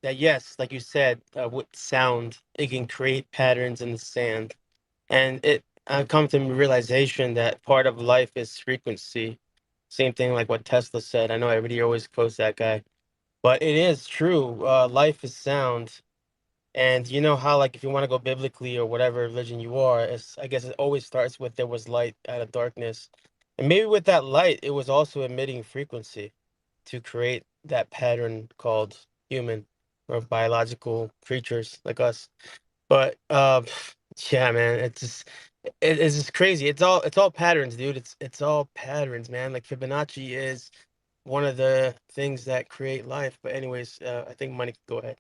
yes, like you said, with sound, it can create patterns in the sand, and I've come to the realization that part of life is frequency. Same thing like what Tesla said. I know everybody always quotes that guy, but it is true. Life is sound. And you know how, like, if you want to go biblically or whatever religion you are, I guess it always starts with there was light out of darkness. And maybe with that light, it was also emitting frequency to create that pattern called human or biological creatures like us. But yeah, man, it's just crazy. It's all patterns, dude. It's all patterns, man. Like Fibonacci is one of the things that create life. But anyways, I think money can go ahead.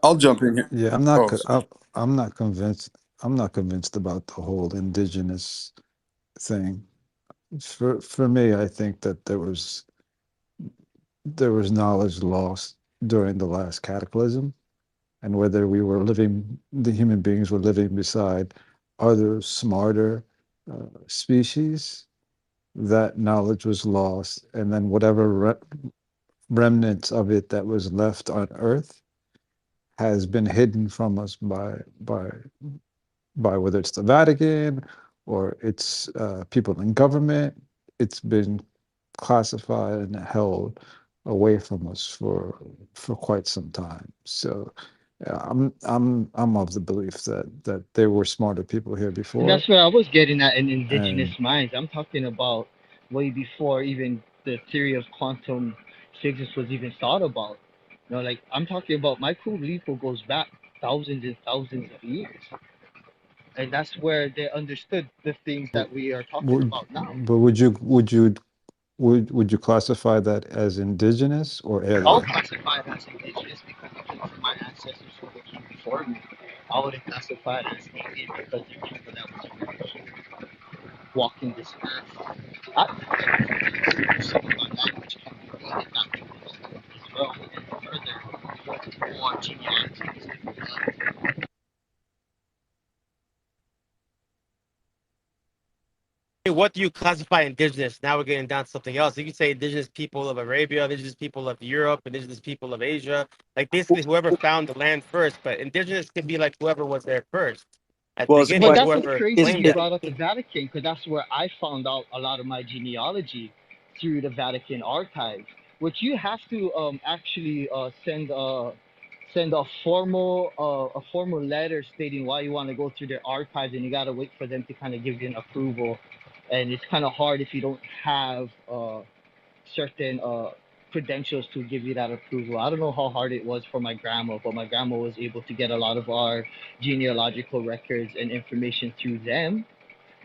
I'll jump in here. Yeah, Oh, sorry. I'm not convinced. I'm not convinced about the whole indigenous thing. For me, I think that there was knowledge lost during the last cataclysm, and whether the human beings were living beside other smarter species, that knowledge was lost, and then whatever remnants of it that was left on Earth has been hidden from us by whether it's the Vatican or it's people in government. It's been classified and held away from us for quite some time. So yeah, I'm of the belief that there were smarter people here And before, that's what I was getting at in indigenous and minds. I'm talking about way before even the theory of quantum physics was even thought about. You know, like I'm talking about my crew lethal goes back thousands and thousands of years. And that's where they understood the things that we are talking would about now. but would you classify that as indigenous or I'll alien? classify it as indigenous because looking for my ancestors who came before me. I wouldn't classify it as alien because they're people that were here walking this earth. I think that some of my language can be dated back to this as well, and further more genealogy is done. Hey, what do you classify indigenous? Now we're getting down to something else. You can say indigenous people of Arabia, indigenous people of Europe, indigenous people of Asia. Like basically whoever found the land first, but indigenous could be like whoever was there first at the Well, it's a But beginning, question. that's what's whoever crazy Is claimed you it. brought up the Vatican, because that's where I found out a lot of my genealogy through the Vatican archives, which you have to actually send a formal letter stating why you want to go through their archives, and you gotta wait for them to kind of give you an approval, and it's kind of hard if you don't have certain credentials to give you that approval. I don't know how hard it was for my grandma, but my grandma was able to get a lot of our genealogical records and information through them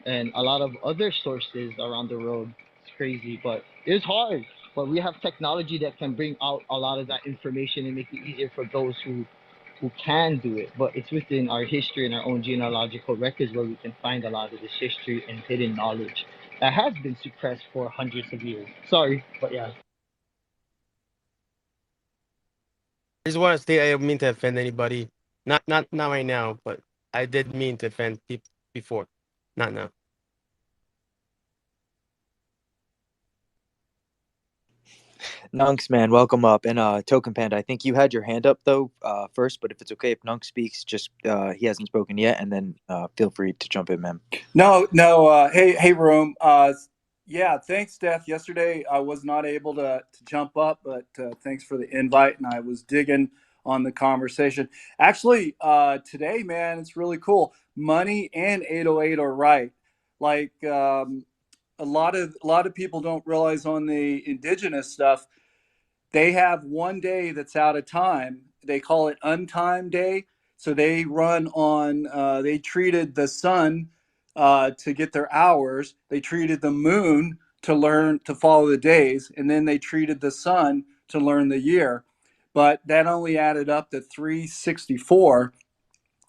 and a lot of other sources around the road. It's crazy, but it's hard. But we have technology that can bring out a lot of that information and make it easier for those who can do it. But it's within our history and our own genealogical records where we can find a lot of this history and hidden knowledge that has been suppressed for hundreds of years. Sorry, but yeah. I just want to say I don't mean to offend anybody. Not right now, but I did mean to offend people before. Not now. Nunks, man, welcome up. And Token Panda, I think you had your hand up though first, but if it's okay if Nunk speaks, just he hasn't spoken yet, and then feel free to jump in, man. No, no. Hey, room. Yeah, thanks, Steph. Yesterday I was not able to jump up, but thanks for the invite, and I was digging on the conversation. Actually, today, man, it's really cool. Money and 808 are right. Like a lot of people don't realize on the indigenous stuff they have one day that's out of time. They call it untime day. So they run on, they treated the sun to get their hours. They treated the moon to learn to follow the days. And then they treated the sun to learn the year. But that only added up to 364.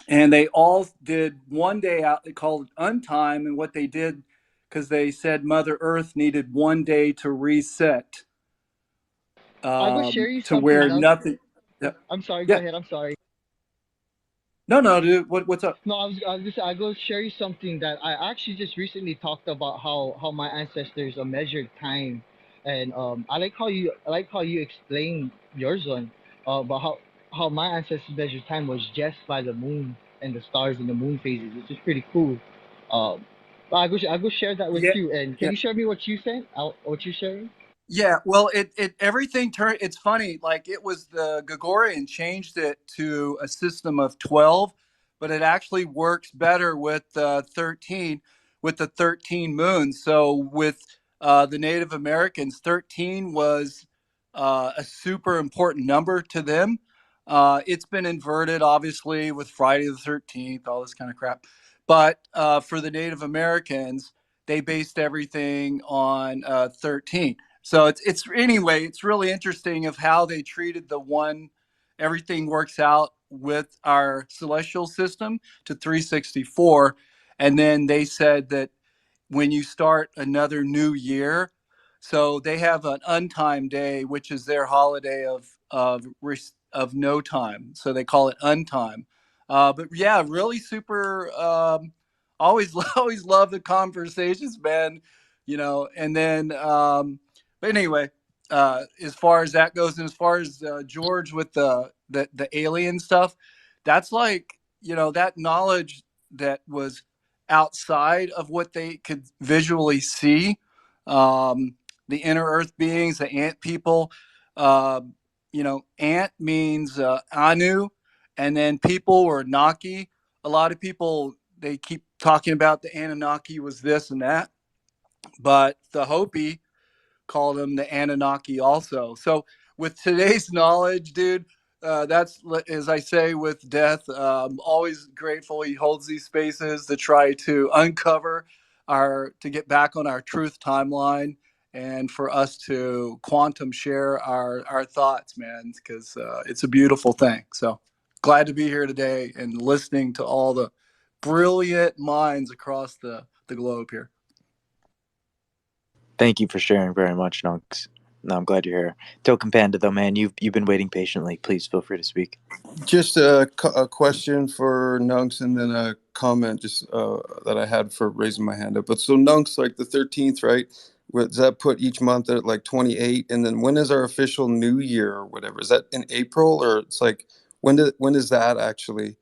And they all did one day out, they called it untime. And what they did, because they said Mother Earth needed one day to reset I will share you to something, where Nunk. nothing. Yeah. I'm sorry. Go Yeah. ahead. I'm sorry. No, dude. What's up? No, I go share you something that I actually just recently talked about how my ancestors measured time, and I like how you explained yours one, about how my ancestors measured time was just by the moon and the stars and the moon phases, which is pretty cool. Um, but I go share that with Yeah. you, and can Yeah. you share me what you said? What you sharing? Yeah, well, it everything turned. It's funny, like it was the Gregorian changed it to a system of 12, but it actually works better with 13, with the 13 moons. So with the Native Americans, 13 was a super important number to them. It's been inverted, obviously, with Friday the 13th, all this kind of crap. But for the Native Americans, they based everything on 13. So it's anyway, it's really interesting of how they treated the one. Everything works out with our celestial system to 364, and then they said that when you start another new year, so they have an untimed day, which is their holiday of no time. So they call it untime. But yeah, really super. Always always love the conversations, man. And then but anyway, as far as that goes, and as far as George with the alien stuff, that's like that knowledge that was outside of what they could visually see. Um, the inner Earth beings, the ant people. Uh, ant means Anu, and then people or Naki. A lot of people they keep talking about the Anunnaki was this and that, but the Hopi call them the Anunnaki also. So with today's knowledge, dude, that's as I say with death. Always grateful he holds these spaces to try to uncover to get back on our truth timeline and for us to quantum share our thoughts, man, because it's a beautiful thing. So glad to be here today and listening to all the brilliant minds across the globe here. Thank you for sharing very much, Nunks. No, I'm glad you're here. Token Panda, though, man, you've been waiting patiently. Please feel free to speak. Just a question for Nunks and then a comment just that I had for raising my hand up. But so Nunks, like the 13th, right? Does that put each month at like 28? And then when is our official New Year or whatever? Is that in April or it's like when is that actually?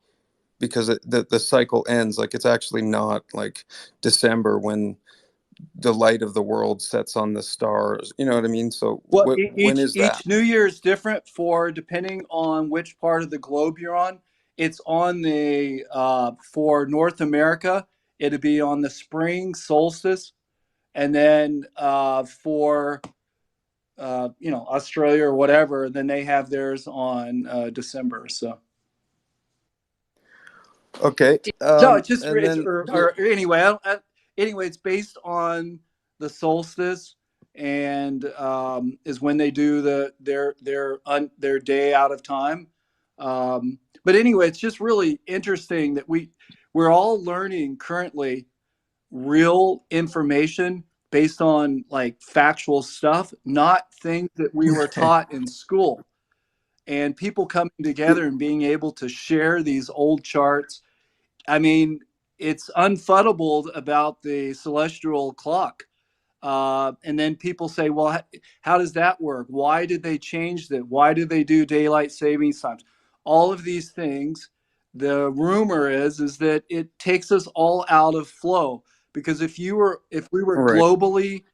Because the cycle ends. Like it's actually not like December when the light of the world sets on the stars. You know what I mean? So Well, when is that? each New Year is different for depending on which part of the globe you're on. It's on the for North America, it'd be on the spring solstice, and then for Australia or whatever, then they have theirs on December. So Okay. no, it's just And it's then or anyway. Anyway, it's based on the solstice, and is when they do their day out of time. But anyway, it's just really interesting that we're all learning currently real information based on like factual stuff, not things that we were taught in school. And people coming together and being able to share these old charts. I mean, it's unfuddable about the celestial clock. And then people say, well, how does that work? Why did they change that? Why did they do daylight savings times? All of these things, the rumor is that it takes us all out of flow. Because if we were right. globally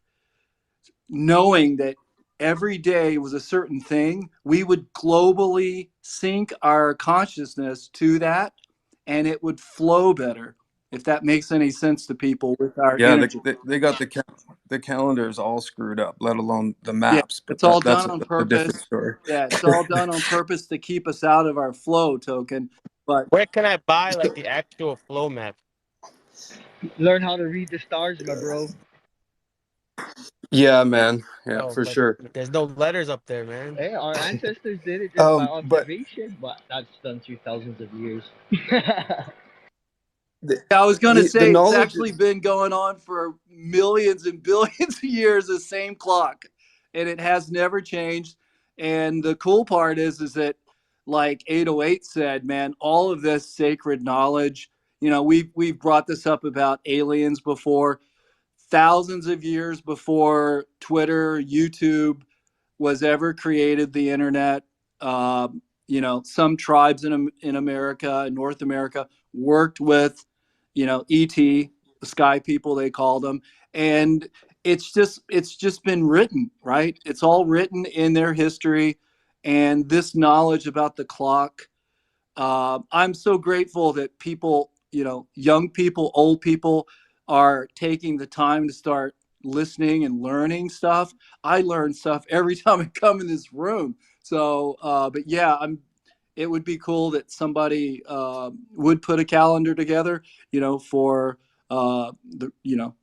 knowing that every day was a certain thing, we would globally sync our consciousness to that and it would flow better, if that makes any sense to people with our Yeah, energy. they got the calendars all screwed up, let alone the Yeah, maps. But it's all that's done on a different purpose. story. Yeah, it's all done on purpose to keep us out of our flow token. But Where can I buy like the actual flow map? Learn how to read the stars, my bro. Yeah, man. Yeah, Oh, for but sure. there's no letters up there, man. Hey, our ancestors did it just by But observation, but that's done through thousands of years. I was going to the say it's knowledge. actually been going on for millions and billions of years, the same clock, and it has never changed. And the cool part is that like 808 said, man, all of this sacred knowledge, we've brought this up about aliens before, thousands of years before Twitter, YouTube was ever created, the internet. Some tribes in America, in North America, worked with, ET, the sky people they called them, and it's just been written, right? It's all written in their history, and this knowledge about the clock. I'm so grateful that people, young people, old people, are taking the time to start listening and learning stuff. I learn stuff every time I come in this room. So, but yeah, It would be cool that somebody would put a calendar together, for the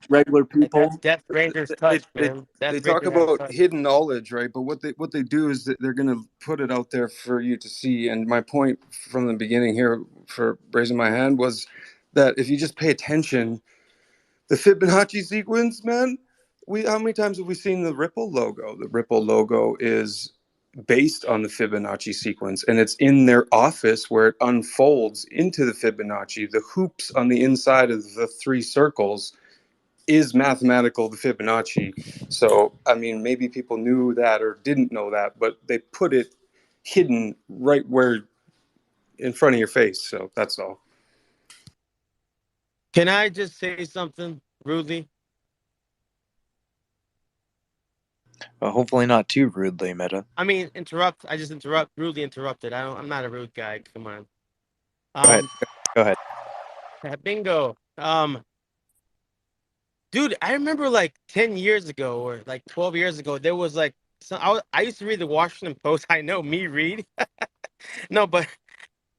regular That's people. Death Ranger's they, touch, they, man. they Death talk Ranger has about touch. hidden knowledge, right? But what they do is that they're going to put it out there for you to see. And my point from the beginning here for raising my hand was that if you just pay attention, the Fibonacci sequence, man, we how many times have we seen the Ripple logo? The Ripple logo is based on the Fibonacci sequence, and it's in their office where it unfolds into the Fibonacci. The hoops on the inside of the three circles is mathematical, the Fibonacci. So, I mean, maybe people knew that or didn't know that, but they put it hidden right where in front of your face. So that's all. Can I just say something rudely? Hopefully not too rudely, Meta. I mean, interrupt. I just rudely interrupted. I'm not a rude guy. Come on. Go ahead. Um, Go ahead. bingo. Dude, I remember like 10 years ago or like 12 years ago, there was like I used to read the Washington Post. I know me read. No, but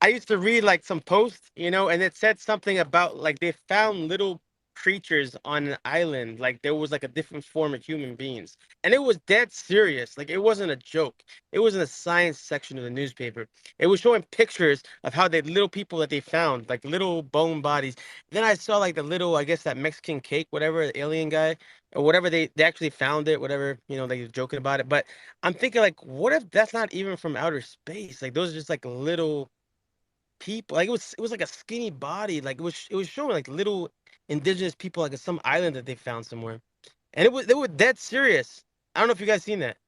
I used to read like some posts, and it said something about like they found little creatures on an island, like there was like a different form of human beings. And it was dead serious. Like it wasn't a joke. It was in the science section of the newspaper. It was showing pictures of how the little people that they found, like little bone bodies. Then I saw like the little, I guess that Mexican cake, whatever, the alien guy, or whatever they actually found it, whatever, they were joking about it. But I'm thinking like, what if that's not even from outer space? Like those are just like little people, like it was like a skinny body, like it was showing like little indigenous people like at some island that they found somewhere, and they were dead serious. I don't know if you guys seen that.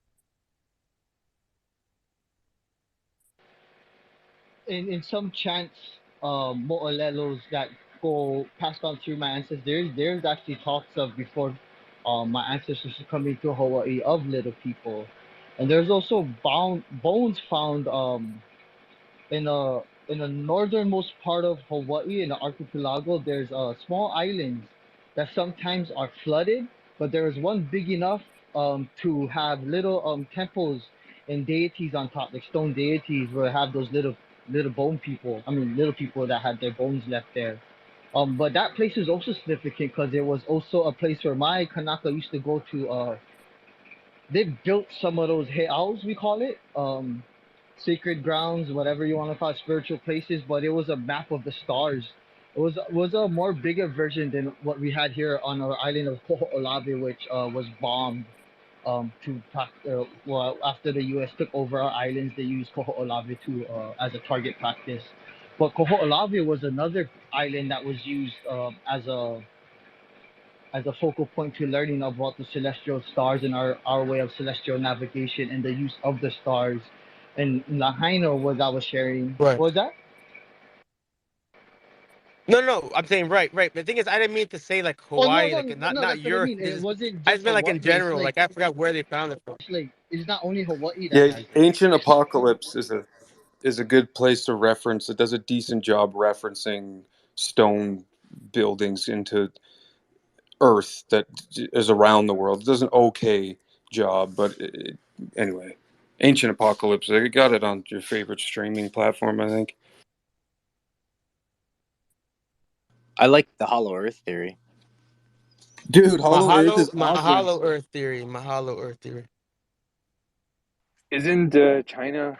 In some chants, mo'olelos that go passed on through my ancestors, there's actually talks of before my ancestors coming to Hawaii of little people, and there's also bones found in a northernmost part of Hawaii in the archipelago. There's small islands that sometimes are flooded, but there is one big enough to have little temples and deities on top, like stone deities, where have those little bone people. I mean, little people that had their bones left there. But that place is also significant because it was also a place where my Kanaka used to go to. They built some of those heiaus, we call it, sacred grounds, whatever you want to call it, spiritual places. But it was a map of the stars. It was a more bigger version than what we had here on our island of Koho'olawe, which was bombed. Well, after the U.S. took over our islands, they used Koho'olawe to as a target practice. But Koho'olawe was another island that was used as a focal point to learning about the celestial stars and our way of celestial navigation and the use of the stars. And Lahaina, what I was sharing, Right. what was that? No, no, I'm saying right. The thing is, I didn't mean to say like Oh no, Hawaii, no, like not no, not that's what I your. mean. It wasn't I just just meant like Hawaii. in general. Like I forgot where they found it from. It's like it's not only Hawaii that Yeah, has it. Ancient Apocalypse is a good place to reference. It does a decent job referencing stone buildings into Earth that is around the world. It does an okay job, but anyway, Ancient Apocalypse. I got it on your favorite streaming platform, I think. I like the Hollow Earth theory. Dude, Hollow Earth Mahalo, is awesome. Mahalo Earth theory. Mahalo Earth theory. Isn't China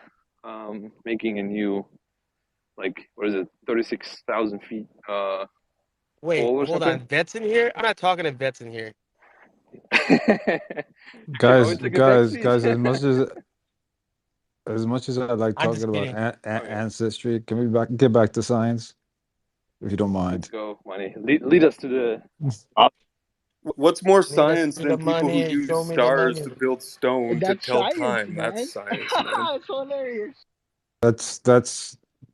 making a new, like, what is it, 36,000 feet Wait, pole or hold something? on. Vets in here? I'm not talking to vets in here. You can Guys, always take a bet, guys, please. guys. As much as As much as I like I'm talking just about kidding. Okay, ancestry, can we get back to science, if you don't let's mind? go, money. Lead us to the. What's more Lead us science to the than people who money. use Show me the stars money. to build stone to That's tell science, time? That's man. science, man. It's hilarious. That's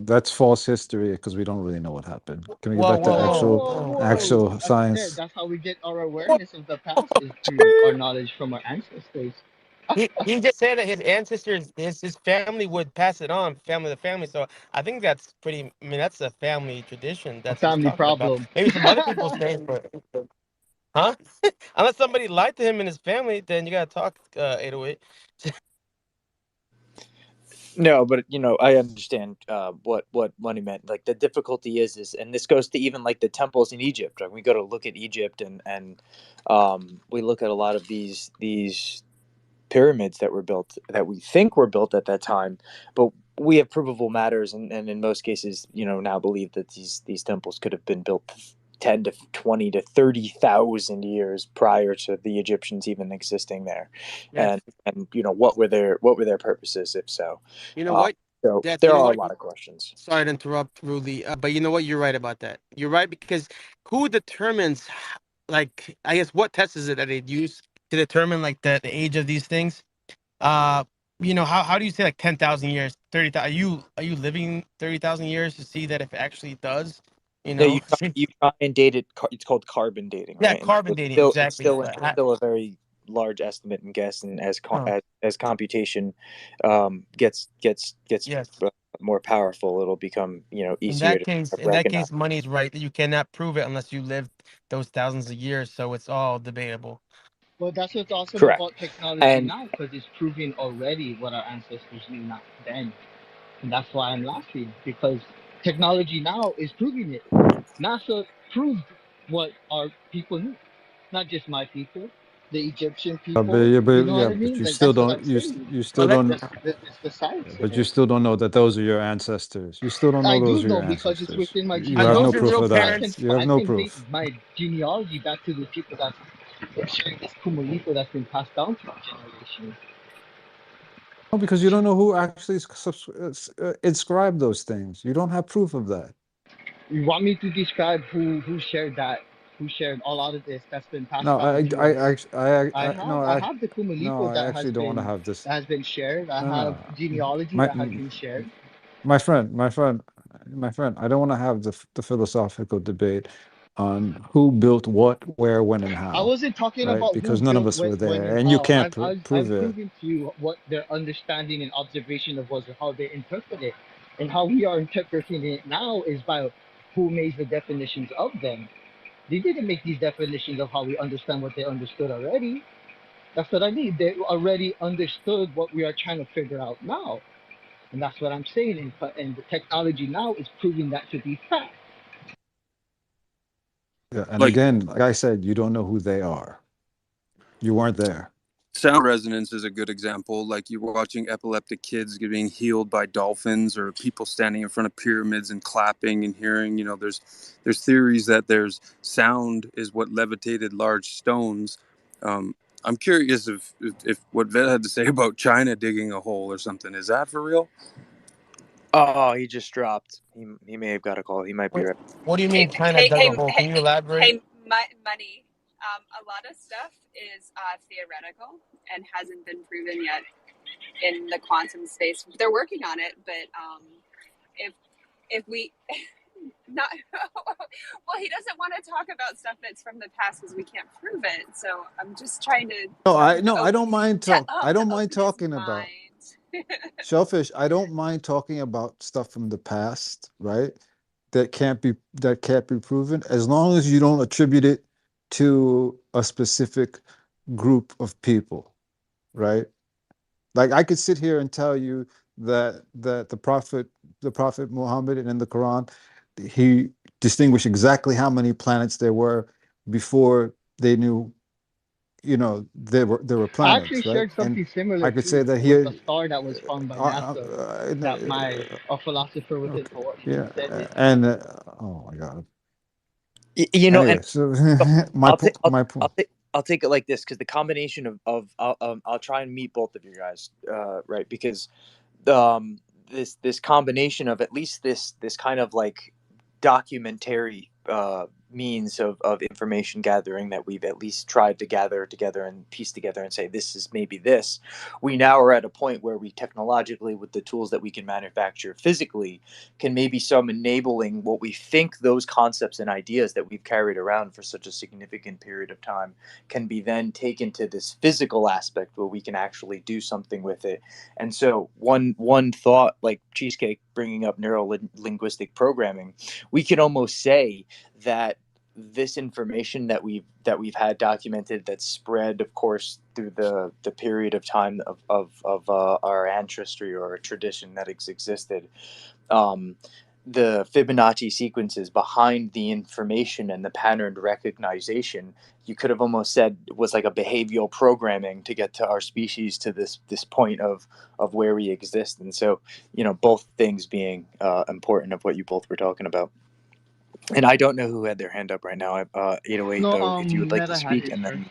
that's false history because we don't really know what happened. Can we get Whoa, back to whoa, Whoa, whoa, whoa, whoa, whoa. actual As I said, science? that's how we get our Whoa. awareness of the past is through our knowledge from our ancestors. He just said that his ancestors, his family would pass it on, family to family. So I think that's pretty. I mean, that's a family tradition. A That's what he's family talking about. problem. Maybe some other people say, but huh? Unless somebody lied to him and his family, then you gotta talk 808. No, but I understand what Money meant. Like the difficulty is, and this goes to even like the temples in Egypt. Like, we go to look at Egypt, and we look at a lot of these pyramids that were built, that we think were built at that time, but we have provable matters, and in most cases, now believe that these temples could have been built 10 to 20 to 30,000 years prior to the Egyptians even existing there. Yes. And what were their purposes, if so? You know uh, what? so That's there you know are a what. lot of questions. Sorry to interrupt, Rudy, but you know what? You're right about that. You're right because who determines, like, I guess what test is it that they'd use to determine like the age of these things? Uh, how do you say like 10,000 years, 30,000? Are you living 30,000 years to see that if it actually does? You No, know, you try and date it. It's called carbon dating, yeah, right? And carbon it's dating still it's exactly. still it's still a very large estimate and guess, and Huh. as computation gets Yes. more powerful, it'll become In easier that to case, recognize. money is right. You cannot prove it unless you lived those thousands of years. So it's all debatable. But that's what's awesome Correct. about technology And now, because it's proving already what our ancestors knew not then. And that's why I'm laughing, because technology now is proving it. NASA proved what our people knew, not just my people, the Egyptian people. You know what I But mean? you Like still that's what don't I'm saying. you Well, still let don't It's the science in but you it. still don't know that those are your ancestors. You still don't know I those do are your know because it's ancestors. within my You are have no those genealogy. your proof real of that. parents? You have I no can date proof. my genealogy back to the people that are sharing this kumalito that's been passed down through generations. No, because you don't know who actually inscribed those things. You don't have proof of that. You want me to describe who shared that, who shared a lot of this that's been passed No, down through our no, I have the no, kumalito I actually don't want to have this. that has been shared. I No, have no, genealogy my that has been shared. my friend, my friend. I don't want to have the philosophical debate on who built what, where, when, and I how, wasn't talking right? about who Because none of built us were when there, and and you how. can't I'm prove it. proving to you what their understanding and observation of was how they interpret it, and how we are interpreting it now is by who made the definitions of them. They didn't make these definitions of how we understand what they understood already. That's what I mean. They already understood what we are trying to figure out now, and that's what I'm saying. And the technology now is proving that to be fact. Yeah, and Like again, like I said, you don't know who they are. You weren't there. sound resonance is a good example. Like you're watching epileptic kids getting healed by dolphins, or people standing in front of pyramids and clapping and hearing. There's theories that there's sound is what levitated large stones. I'm curious if what Vet had to say about China digging a hole or something, is that for real? oh, he just dropped. He may have got a call. He might be Wait, right. what do you Hey, mean China hey, dug hey, a hole? Can hey, you elaborate? hey, money. A lot of stuff is theoretical and hasn't been proven yet in the quantum space. They're working on it, but if we not well, he doesn't want to talk about stuff that's from the past because we can't prove it. So I'm just trying to tell him to I don't mind I don't mind open his talking about mind. Shellfish. I don't mind talking about stuff from the past, right? That can't be proven, as long as you don't attribute it to a specific group of people, right? Like I could sit here and tell you that the Prophet Muhammad and in the Quran, he distinguished exactly how many planets there were before they knew, there were I actually planets, right? shared And something similar I could say too that with here, a star that was found by NASA. That my a philosopher within okay, Hawaii yeah, said it. and oh my God. And Anyway, so my I'll take point, I'll, my point. I'll take it like this, because the combination of I'll try and meet both of you guys, right? Because this combination of at least this kind of like documentary means of information gathering that we've at least tried to gather together and piece together and say this is maybe this. We now are at a point where we technologically, with the tools that we can manufacture physically, can maybe some enabling what we think those concepts and ideas that we've carried around for such a significant period of time can be then taken to this physical aspect where we can actually do something with it. And so one thought, like Cheesecake bringing up neuro linguistic programming, we could almost say that this information that we've had documented, that's spread, of course, through the period of time of our ancestry or a tradition that has existed, um, the Fibonacci sequences behind the information and the pattern recognition, you could have almost said was like a behavioral programming to get to our species to this point of where we exist. And so, both things being important of what you both were talking about. And I don't know who had their hand up right now. 808, No, though, if you would like to Meta had speak, his and first. then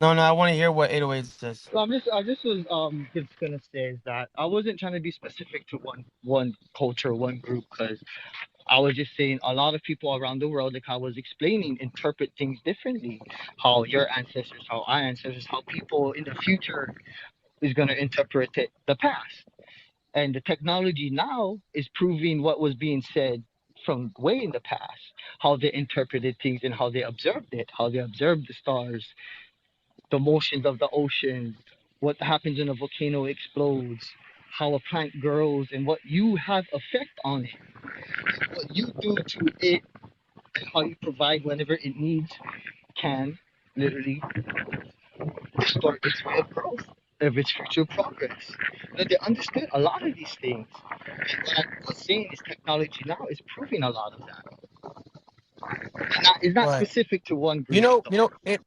No, I want to hear what 808 says. So I just was just gonna say is that I wasn't trying to be specific to one culture, one group, because I was just saying a lot of people around the world, like I was explaining, interpret things differently. How your ancestors, how our ancestors, how people in the future is gonna interpret it, the past. And the technology now is proving what was being said from way in the past, how they interpreted things and how they observed it, how they observed the stars, the motions of the ocean, what happens when a volcano explodes, how a plant grows, and what you have effect on it, what you do to it, and how you provide whenever it needs can literally distort its way of growth, of its future progress. They understood a lot of these things. And what I was saying is technology now is proving a lot of that. It's not Right. specific to one You group know, though. you know it.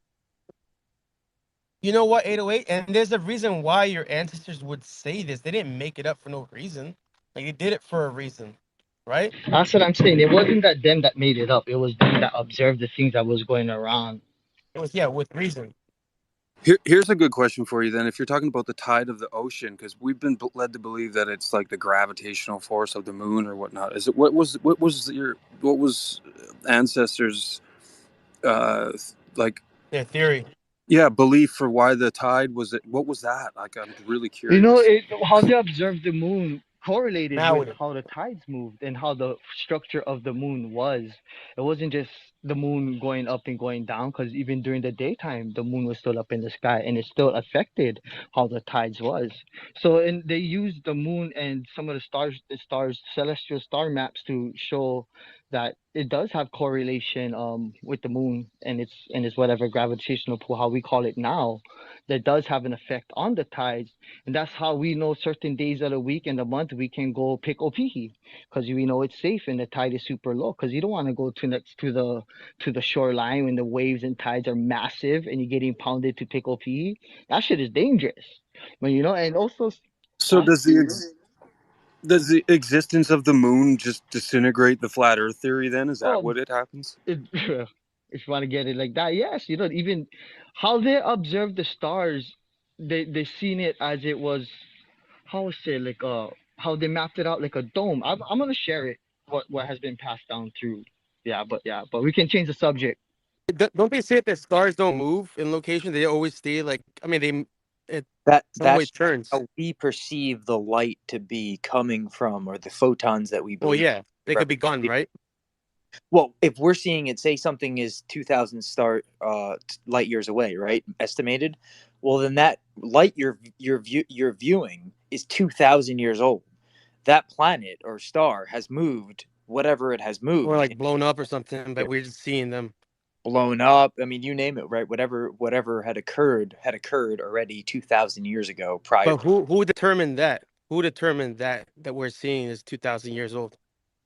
You know what, 808, and there's a reason why your ancestors would say this. They didn't make it up for no reason. Like they did it for a reason, right? That's what I'm saying. It wasn't that them that made it up. It was them that observed the things that was going around. It was, yeah, with reason. Here's a good question for you then. If you're talking about the tide of the ocean, because we've been led to believe that it's like the gravitational force of the moon or whatnot. Is it what was ancestors uh like? Their theory. Yeah, belief for why the tide was it? What was that? Like, I'm really You know, curious. how they observed the moon correlated Now with with it. how the tides moved and how the structure of the moon was. It wasn't just the moon going up and going down, because even during the daytime, the moon was still up in the sky and it still affected how the tides was. So, and they used the moon and some of the stars, celestial star maps to show that it does have correlation with the moon and its whatever gravitational pull, how we call it now, that does have an effect on the tides. And that's how we know certain days of the week and the month we can go pick opihi, because we know it's safe and the tide is super low, because you don't want to go to next to the shoreline when the waves and tides are massive and you're getting pounded to pick opihi. That shit is dangerous. When you know, and also, So huh? does the existence of the moon just disintegrate the flat Earth theory? Then is that Oh, what it happens? it, if you want to get it like that, yes. You know, even how they observe the stars, they seen it as it was, how is it like how they mapped it out like a dome. I'm gonna share it, what has been passed down through. Yeah, but we can change the subject. Don't they say that stars don't move in location? They always stay like. I mean, it some way that's turns. how we perceive the light to be coming from, or the photons that we Well, believe yeah, they could be gone, represent. right? Well, if we're seeing it, say something is 2,000 light years away, right? Estimated. Well, then that light you're viewing is 2,000 years old. That planet or star has moved whatever it has Or moved, like blown up or something, but we're just seeing them. blown up. I mean, you name it, right? Whatever had occurred already 2,000 years ago prior. But who determined that? Who determined that we're seeing is 2,000 years old?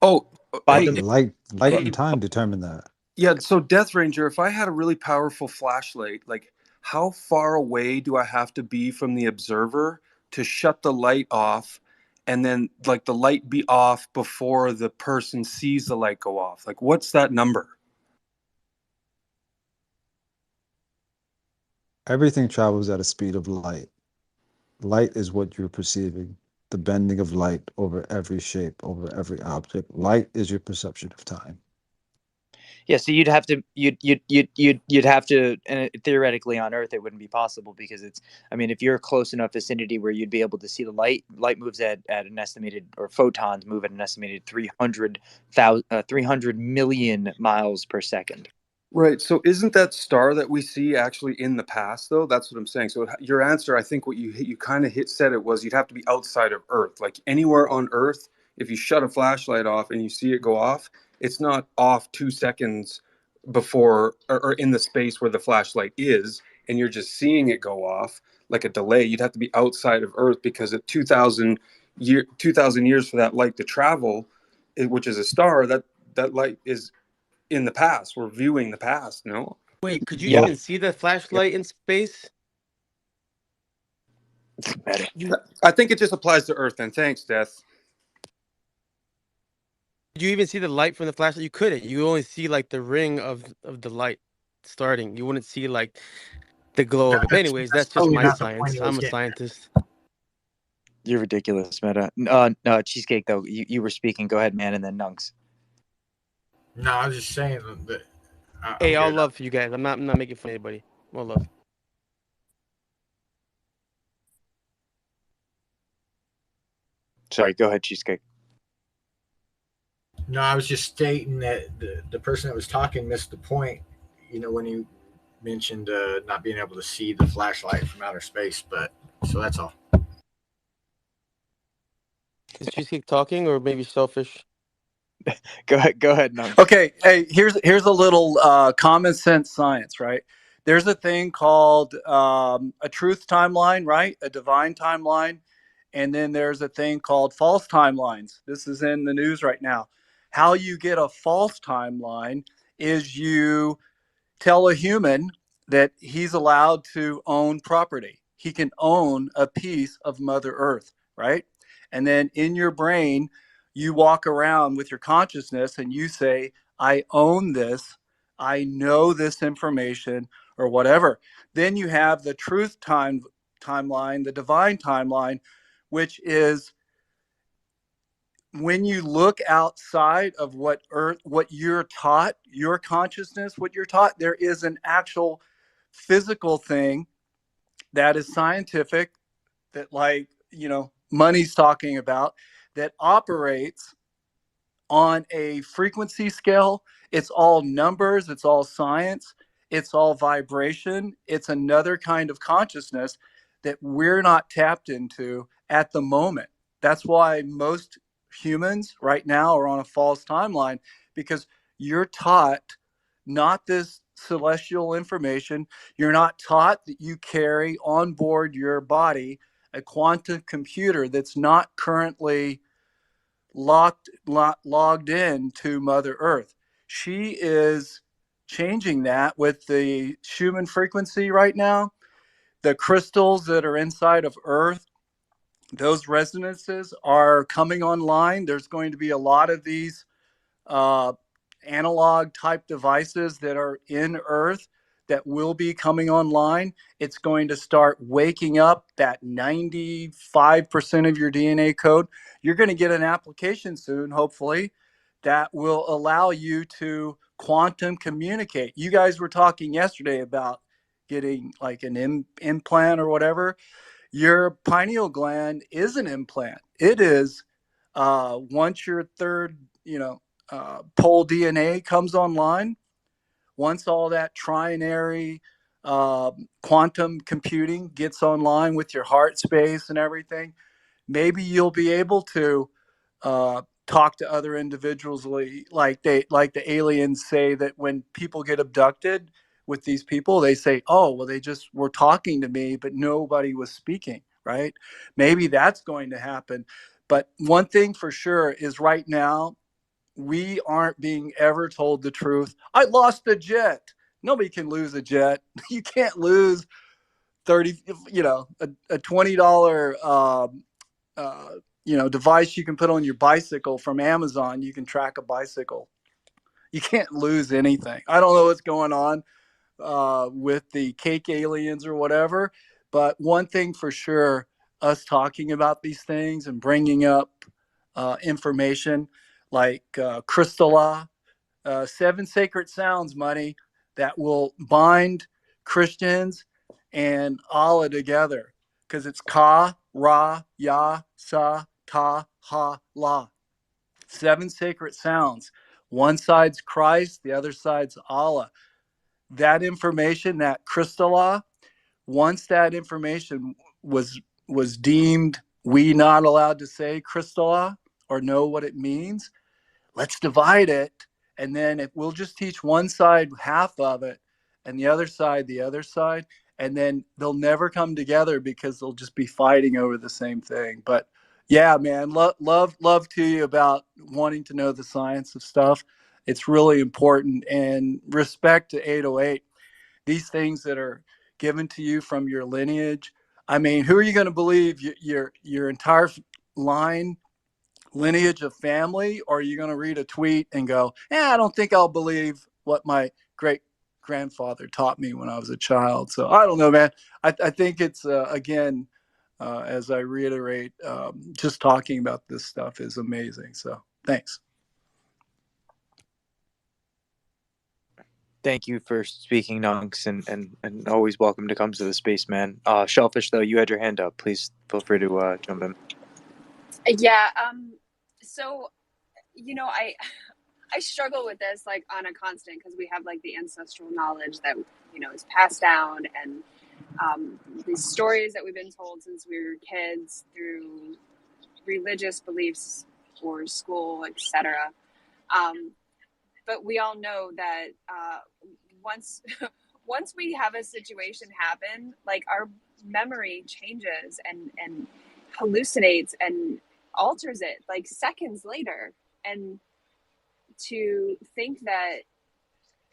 Oh, By hey, the Light and time determine that. yeah. So Death Ranger, if I had a really powerful flashlight, like how far away do I have to be from the observer to shut the light off, and then like the light be off before the person sees the light go off? Like, what's that number? Everything travels at a speed of light. Light is what you're perceiving. The bending of light over every shape, over every object. Light is your perception of time. Yeah, so you'd have to, and theoretically on Earth it wouldn't be possible because it's. I mean, if you're close enough vicinity where you'd be able to see the light moves at an estimated, or photons move at an estimated 300 million miles per second. Right. So isn't that star that we see actually in the past, though? That's what I'm saying. So your answer, I think, what you kind of said it was you'd have to be outside of Earth, like anywhere on Earth. If you shut a flashlight off and you see it go off, it's not off 2 seconds before or in the space where the flashlight is, and you're just seeing it go off like a delay. You'd have to be outside of Earth because at 2,000 years for that light to travel, which is a star, that light is in the past. We're viewing the past, no? Wait, could you Yeah, even see the flashlight in space? better. You I think it just applies to Earth then. Thanks, Death. Did you even see the light from the flashlight? You couldn't. You only see like the ring of the light starting. You wouldn't see like the glow of it. But anyways, That's that's just totally my not the point science. he was I'm a getting at. scientist. You're ridiculous, Meta. No, Cheesecake though. You were speaking. Go ahead, man, and then Nunks. No, I was just saying that I'm Hey, all good. love for you guys. I'm not making fun of anybody. All love. Sorry, go ahead, Cheesecake. No, I was just stating that the person that was talking missed the point. When he mentioned not being able to see the flashlight from outer space. But so that's all. Is Cheesecake talking or maybe selfish? Go ahead, Nunks. Okay, hey, here's a little common sense science, right? There's a thing called a truth timeline, right? A divine timeline, and then there's a thing called false timelines. This is in the news right now. How you get a false timeline is you tell a human that he's allowed to own property. He can own a piece of Mother Earth, right? And then in your brain, you walk around with your consciousness and you say, I own this, I know this information, or whatever. Then you have the truth timeline, the divine timeline, which is when you look outside of what you're taught, your consciousness, what you're taught, there is an actual physical thing that is scientific, that, like, money's talking about, that operates on a frequency scale. It's all numbers, it's all science, it's all vibration. It's another kind of consciousness that we're not tapped into at the moment. That's why most humans right now are on a false timeline, because you're taught not this celestial information. You're not taught that you carry on board your body a quantum computer that's not currently logged in to Mother Earth. She is changing that with the Schumann frequency right now. The crystals that are inside of Earth, those resonances are coming online. There's going to be a lot of these uh, analog type devices that are in Earth that will be coming online. It's going to start waking up that 95% of your DNA code. You're going to get an application soon, hopefully, that will allow you to quantum communicate. You guys were talking yesterday about getting like an implant or whatever. Your pineal gland is an implant. It is, once your third, pole DNA comes online, once all that trinary quantum computing gets online with your heart space and everything, maybe you'll be able to talk to other individuals, like the aliens say that when people get abducted with these people, they say, oh, well, they just were talking to me, but nobody was speaking, right? Maybe that's going to happen. But one thing for sure is right now, we aren't being ever told the truth. I lost a jet. Nobody can lose a jet. You can't lose 30, a $20 device you can put on your bicycle from Amazon. You can track a bicycle. You can't lose anything. I don't know what's going on with the cake aliens or whatever, but one thing for sure, us talking about these things and bringing up information like Crystal 7 sacred sounds, money, that will bind Christians and Allah together. Because it's Ka, Ra, Ya, Sa, Ta, Ha, La. 7 sacred sounds. One side's Christ, the other side's Allah. That information, that Crystal, once that information was deemed we not allowed to say Crystal or know what it means, let's divide it, and then if we'll just teach one side half of it and the other side, and then they'll never come together because they'll just be fighting over the same thing. But yeah, man, love to you about wanting to know the science of stuff. It's really important, and respect to 808. These things that are given to you from your lineage, I mean, who are you going to believe? Your entire line lineage of family, or are you going to read a tweet and go, I don't think I'll believe what my great grandfather taught me when I was a child? So I don't know, man. I think it's, again, as I reiterate, just talking about this stuff is amazing. So thanks. Thank you for speaking, Nunks, and always welcome to come to the space, man. Shellfish, though, you had your hand up. Please feel free to jump in. Yeah. So, I struggle with this like on a constant, because we have like the ancestral knowledge that is passed down, and these stories that we've been told since we were kids through religious beliefs or school, etc. But we all know that once once we have a situation happen, like our memory changes and hallucinates and alters it like seconds later. And to think that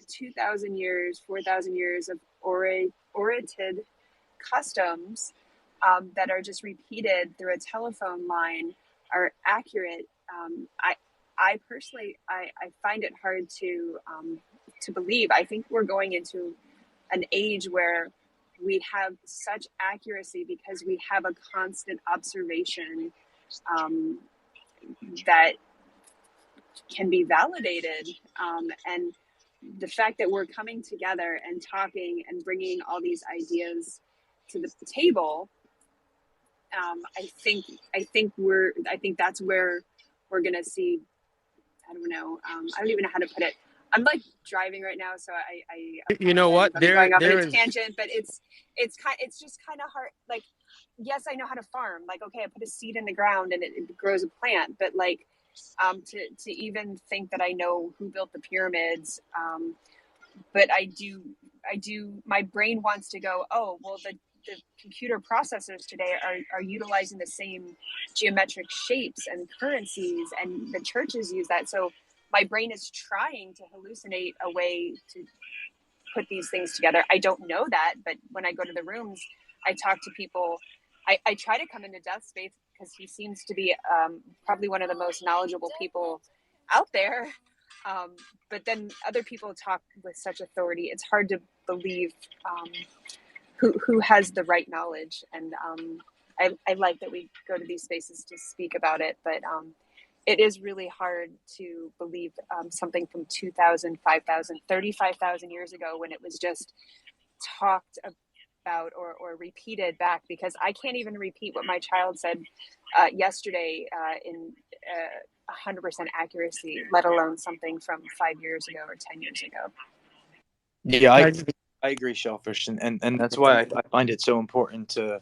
2,000 years, 4,000 years of orated customs that are just repeated through a telephone line are accurate. I personally, I find it hard to believe. I think we're going into an age where we have such accuracy because we have a constant observation that can be validated. And the fact that we're coming together and talking and bringing all these ideas to the table, I think that's where we're gonna see. I don't know. I don't even know how to put it. I'm like driving right now, so I You know apologize what? if I'm going off on There a is. tangent. But it's just kind of hard. Like, yes, I know how to farm. Like, okay, I put a seed in the ground and it grows a plant. But like, to even think that I know who built the pyramids, but I do. My brain wants to go, oh, well, the computer processors today are utilizing the same geometric shapes and currencies, and the churches use that. So my brain is trying to hallucinate a way to put these things together. I don't know that, but when I go to the rooms, I talk to people. I try to come into Death's space because he seems to be probably one of the most knowledgeable people out there. But then other people talk with such authority. It's hard to believe who has the right knowledge. And I like that we go to these spaces to speak about it. But it is really hard to believe something from 2,000, 5,000, 35,000 years ago when it was just talked about or repeated back, because I can't even repeat what my child said yesterday in 100% accuracy, let alone something from 5 years ago or 10 years ago. Yeah, I, I agree, Shellfish, and that's why I find it so important to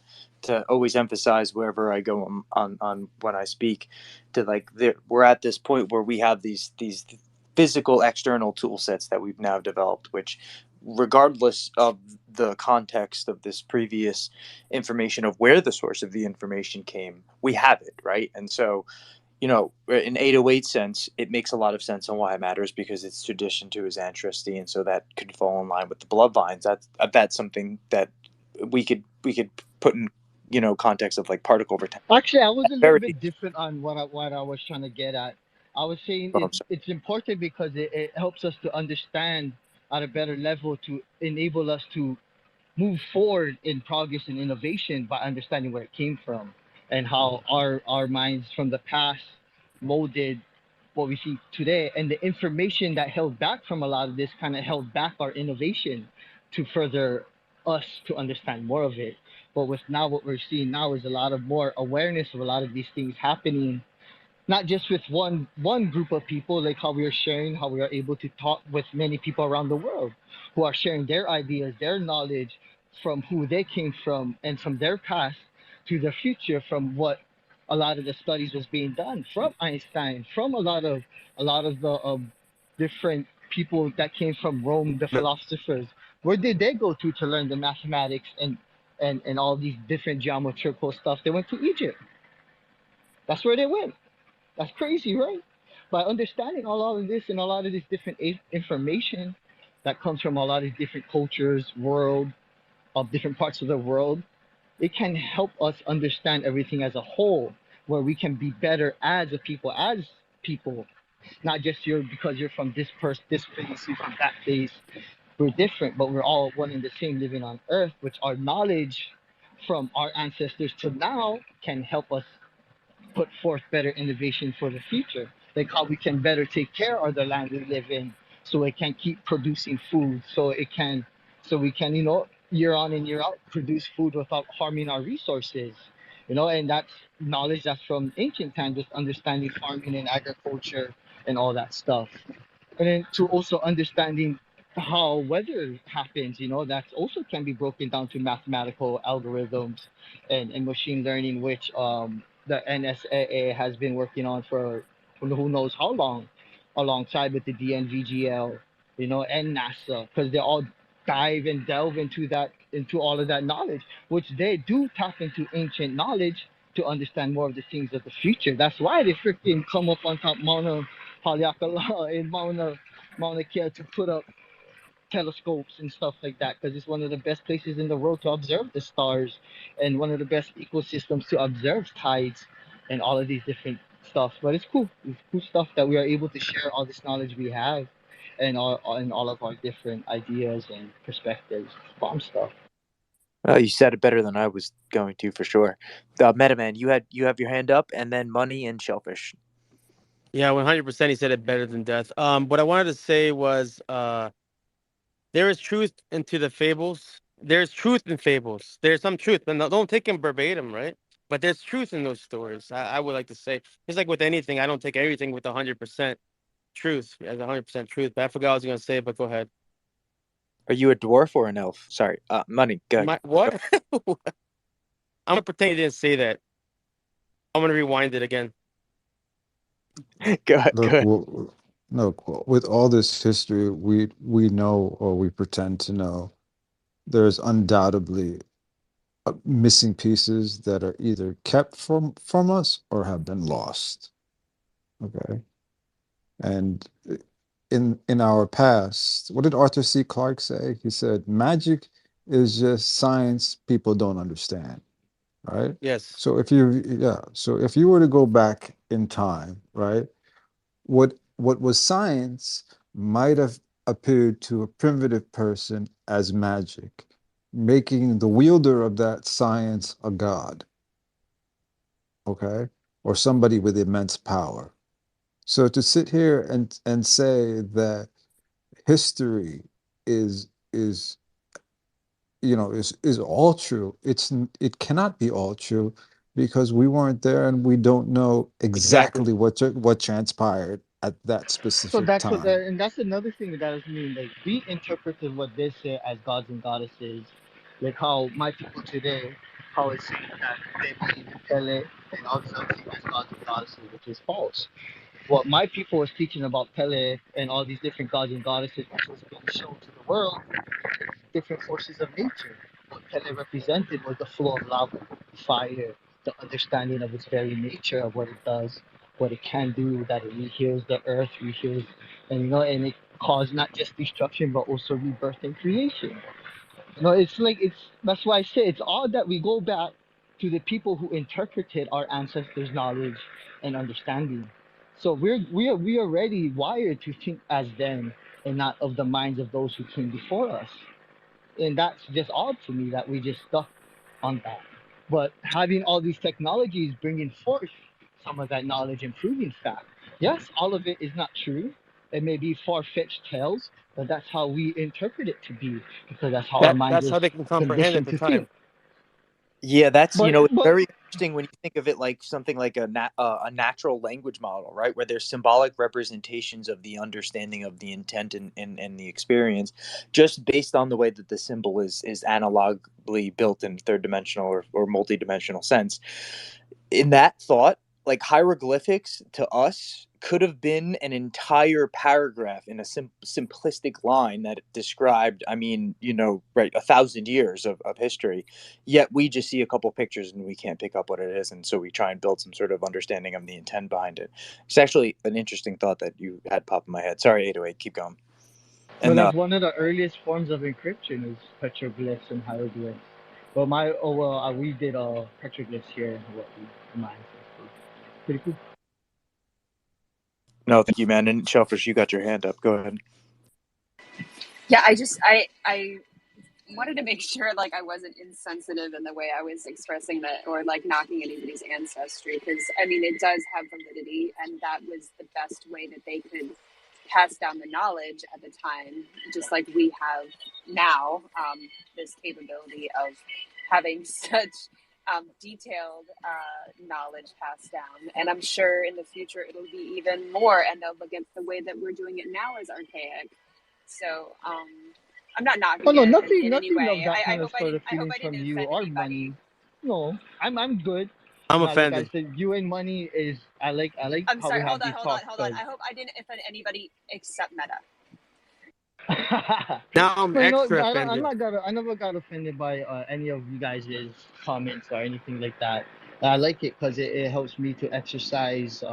always emphasize wherever I go on when I speak, to like we're at this point where we have these physical external tool sets that we've now developed, which, regardless of the context of this previous information of where the source of the information came, we have it, right? And so, in 808 sense, it makes a lot of sense on why it matters, because it's tradition to his ancestry, and so that could fall in line with the bloodlines. That's something that we could put in context of like particle retention. Actually, I was a little Very. bit different on what I was trying to get at. I was saying Oh, I'm sorry. it's important because it helps us to understand at a better level to enable us to move forward in progress and innovation by understanding where it came from. and how our minds from the past molded what we see today, and the information that held back from a lot of this kind of held back our innovation to further us to understand more of it. But with now what we're seeing now is a lot of more awareness of a lot of these things happening, not just with one group of people, like how we are sharing, how we are able to talk with many people around the world who are sharing their ideas, their knowledge from who they came from and from their past to the future, from what a lot of the studies was being done from Einstein, from a lot of the different people that came from Rome, the No, philosophers. Where did they go to learn the mathematics and all these different geometrical stuff? They went to Egypt. That's where they went. That's crazy, right? By understanding all of this and a lot of this different information that comes from a lot of different cultures, world, of different parts of the world, it can help us understand everything as a whole, where we can be better as people, not just you're because you're from this place, you're from that place. We're different, but we're all one and the same, living on Earth, which our knowledge from our ancestors to now can help us put forth better innovation for the future, like how we can better take care of the land we live in, so it can keep producing food, so we can, year on and year out, produce food without harming our resources. And that's knowledge that's from ancient times, just understanding farming and agriculture and all that stuff. And then to also understanding how weather happens, that also can be broken down to mathematical algorithms and machine learning, which the NSAA has been working on for who knows how long, alongside with the DNVGL, and NASA, because they all dive and delve into all of that knowledge, which they do tap into ancient knowledge to understand more of the things of the future. That's why they freaking come up on top Mauna Haleakala and Mauna Kea to put up telescopes and stuff like that, because it's one of the best places in the world to observe the stars and one of the best ecosystems to observe tides and all of these different stuff. But it's cool. It's cool stuff that we are able to share all this knowledge we have and all of our different ideas and perspectives. Bomb stuff. You said it better than I was going to, for sure. Metaman, you have your hand up, and then Money and Shellfish. yeah, 100%. He said it better than death. What I wanted to say was, there is truth into the fables. There's truth in fables. There's some truth, and don't take them verbatim, right? But there's truth in those stories. I would like to say, just like with anything, I don't take everything with 100% truth as 100% truth. But I forgot what I was going to say. But go ahead. Are you a dwarf or an elf? Sorry, Money. Go. My what? I'm gonna pretend you didn't say that. I'm gonna rewind it again. Go ahead. Go Look, ahead. look, with all this history, we know, or we pretend to know, there's undoubtedly missing pieces that are either kept from us or have been lost. Okay, and in our past, what did Arthur C. Clarke say? He said, "Magic is just science people don't understand." Right. Yes, So if you were to go back in time, right, what was science might have appeared to a primitive person as magic, making the wielder of that science a god, okay, or somebody with immense power. So to sit here and say that history is is all true, it cannot be all true, because we weren't there and we don't know exactly. exactly what transpired at that So specific that's what, time. and that's another thing that does mean. Like we interpreted what they say as gods and goddesses, like how my people today, how it's saying that they believe in Pele and all this other thing as gods and goddesses, which is false. What my people was teaching about Pele and all these different gods and goddesses, which was being shown to the world, different forces of nature. What Pele represented was the flow of lava, fire, the understanding of its very nature of what it does, what it can do, that it reheals the earth, reheals, and it caused not just destruction but also rebirth and creation. It's like that's why I say it's odd that we go back to the people who interpreted our ancestors' knowledge and understanding. So we are already wired to think as them and not of the minds of those who came before us, and that's just odd to me that we just stuck on that. But having all these technologies bringing forth some of that knowledge and proving fact. Yes, all of it is not true. It may be far-fetched tales, but that's how we interpret it to be because that's how our mind That's is how they can comprehend at conditioned the to think. time. Yeah, that's, But it's but very interesting when you think of it like something like a natural language model, right? Where there's symbolic representations of the understanding of the intent and the experience, just based on the way that the symbol is analogically built in third dimensional or multi-dimensional sense. In that thought, like hieroglyphics to us could have been an entire paragraph in a simplistic line that described, I mean, right, 1,000 years of history. Yet we just see a couple pictures and we can't pick up what it is, and so we try and build some sort of understanding of the intent behind it. It's actually an interesting thought that you had pop in my head. Sorry, 808, keep going. but And like one of the earliest forms of encryption is petroglyphs and hieroglyphs. But we did petroglyphs here in Hawaii, in my ancestors. Pretty cool. no, thank you, man. And Shellfish, you got your hand up. Go ahead. Yeah, I wanted to make sure like I wasn't insensitive in the way I was expressing that or like knocking anybody's ancestry, because I mean it does have validity, and that was the best way that they could pass down the knowledge at the time, just like we have now, this capability of having such detailed knowledge passed down. And I'm sure in the future it'll be even more, and they'll look at the way that we're doing it now as archaic. So I'm not Oh knocking no, it nothing, in any nothing of way. that I kind of hope I sort didn't. of I hope feelings I from didn't you offend or anybody. money. No, I'm good. I'm Like I offended. said, you and money is I like I'm how sorry. we have these talks Hold on. because I hope I didn't offend anybody except Meta. Now I'm no, extra I'm offended. not got. I never got offended by any of you guys' comments or anything like that. I like it because it helps me to exercise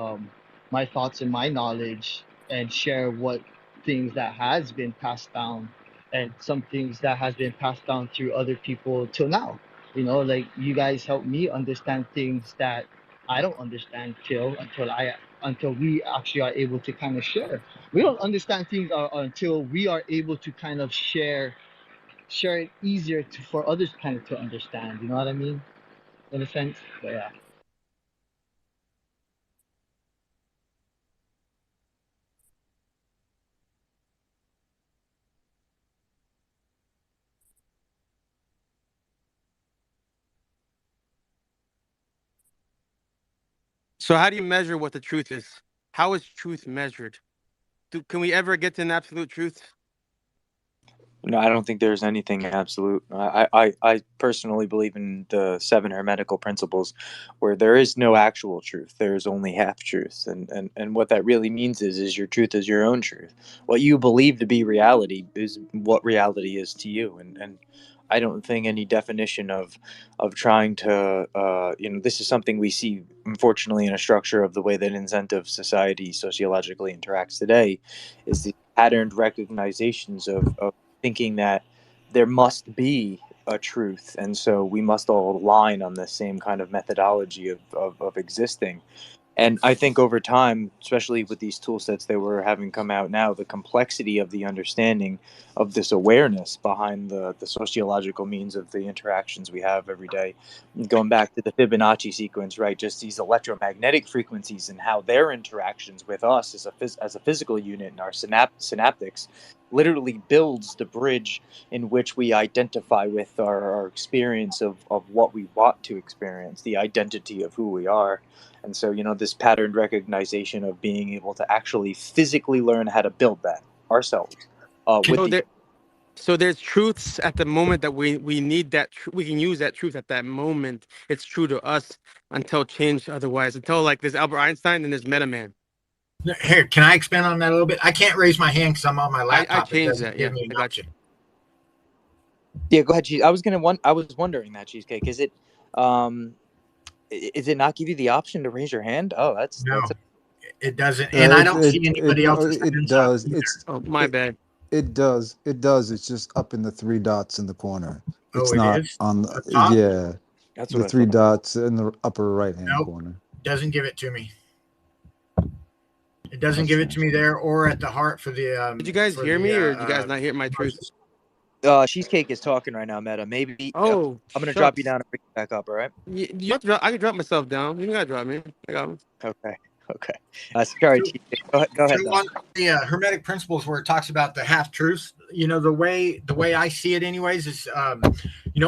my thoughts and my knowledge and share what things that has been passed down and some things that has been passed down through other people till now. Like you guys help me understand things that I don't understand until we actually are able to kind of share. We don't understand things until we are able to kind of share it easier for others kind of to understand. You know what I mean? In a sense. But yeah. So how do you measure what the truth is? How is truth measured? Can we ever get to an absolute truth? No, I don't think there's anything absolute. I personally believe in the seven hermetical principles, where there is no actual truth. There is only half truth, and what that really means is your truth is your own truth. What you believe to be reality is what reality is to you, and I don't think any definition of trying to this is something we see unfortunately in a structure of the way that incentive society sociologically interacts today, is the patterned recognizations of thinking that there must be a truth, and so we must all align on the same kind of methodology of existing. And I think over time, especially with these tool sets that we're having come out now, the complexity of the understanding of this awareness behind the sociological means of the interactions we have every day, going back to the Fibonacci sequence, right? Just these electromagnetic frequencies and how their interactions with us as a physical unit in our synaptics literally builds the bridge in which we identify with our experience of what we want to experience, the identity of who we are. And so, this patterned recognition of being able to actually physically learn how to build that ourselves with So the. there, so there's truths at the moment that we need that we can use that truth at that moment. It's true to us until changed otherwise. Until like there's Albert Einstein and there's Meta Man. Here, can I expand on that a little bit? I can't raise my hand because I'm on my I laptop. It changed doesn't that. give Yeah, me an I got you. option. Yeah, go ahead. I was wondering that, Cheesecake. Is it not give you the option to raise your hand? Oh, No, that's it doesn't. And I don't see anybody else's It hands up does. either. Oh, my It bad. it does. It does. It's just up in the three dots in the corner. Oh, It's it not is on up the, top? yeah, what the I three thought. dots in the upper right hand Nope. corner. Doesn't give it to me. It doesn't That's give it to strange. me there or at the heart Did you guys for hear the me or did you guys not hear my truth? verses. Cheesecake is talking right now, Meta. Maybe Oh, I'm gonna drop you shucks. down and bring you back up. All right. You have to drop, I can drop myself down. You don't gotta drop me. I got him. Okay. Okay. Sorry, So, Cheesecake. Go so ahead though. on the Hermetic principles where it talks about the half truths, the way I see it, anyways, is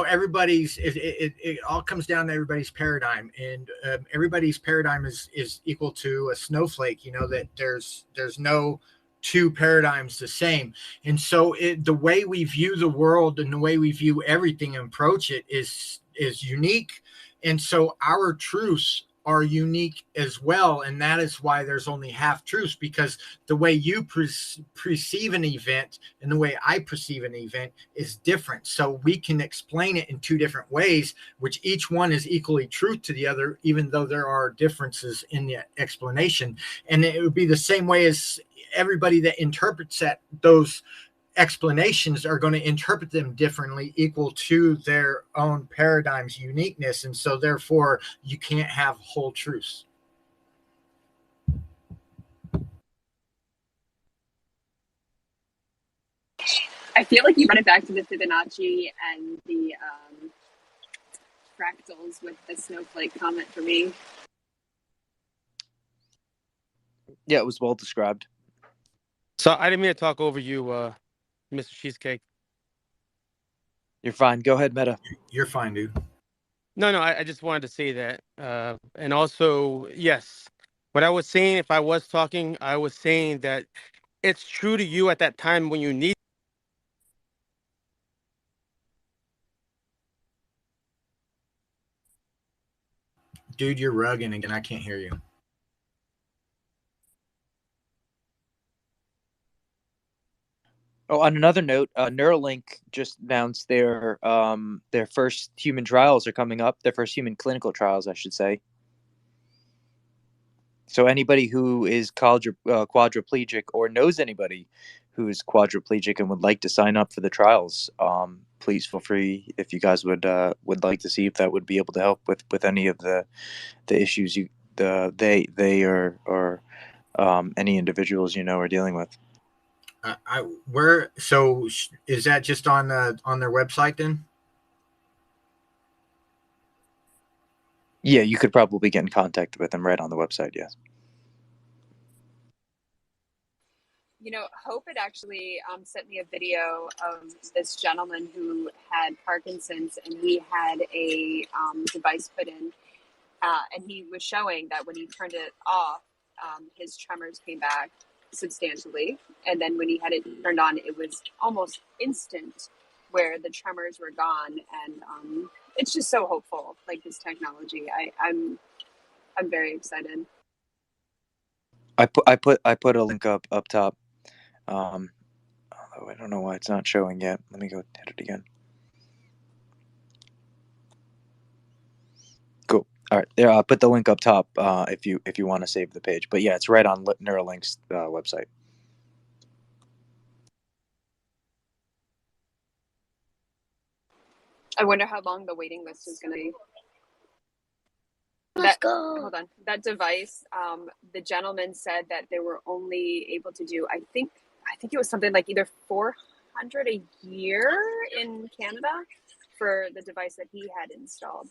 everybody's it all comes down to everybody's paradigm, and everybody's paradigm is equal to a snowflake. That there's no two paradigms the same, and so the way we view the world and the way we view everything and approach it is unique, and so our truths are unique as well, and that is why there's only half truths, because the way you perceive an event and the way I perceive an event is different, so we can explain it in two different ways, which each one is equally true to the other, even though there are differences in the explanation. And it would be the same way as everybody that interprets those explanations are going to interpret them differently, equal to their own paradigm's uniqueness, and so therefore you can't have whole truths. I feel like you run it back to the Fibonacci and the fractals with the snowflake comment for me. Yeah, it was well described. So I didn't mean to talk over you, Mr. Cheesecake. You're fine. Go ahead, Meta. You're fine, dude. No, I just wanted to say that. And also, yes, what I was saying, if I was talking, I was saying that it's true to you at that time when you need. Dude, you're rugging again. I can't hear you. Oh, on another note, Neuralink just announced their first human trials are coming up. Their first human clinical trials, I should say. So anybody who is quadriplegic or knows anybody who is quadriplegic and would like to sign up for the trials, please feel free if you guys would like to see if that would be able to help with any of the issues they or any individuals are dealing with. Is that just on their website then? Yeah, you could probably get in contact with them right on the website. Yes. Hope had actually sent me a video of this gentleman who had Parkinson's, and he had a device put in, and he was showing that when he turned it off, his tremors came back substantially, and then when he had it turned on, it was almost instant where the tremors were gone, and it's just so hopeful, like this technology. I'm very excited. I put a link up top. Although I don't know why it's not showing yet. Let me go hit it again. Cool. All right, there. I'll put the link up top if you want to save the page. But yeah, it's right on Neuralink's website. I wonder how long the waiting list is going to be. Hold on. That device, the gentleman said that they were only able to do, I think it was something like either 400 a year in Canada for the device that he had installed.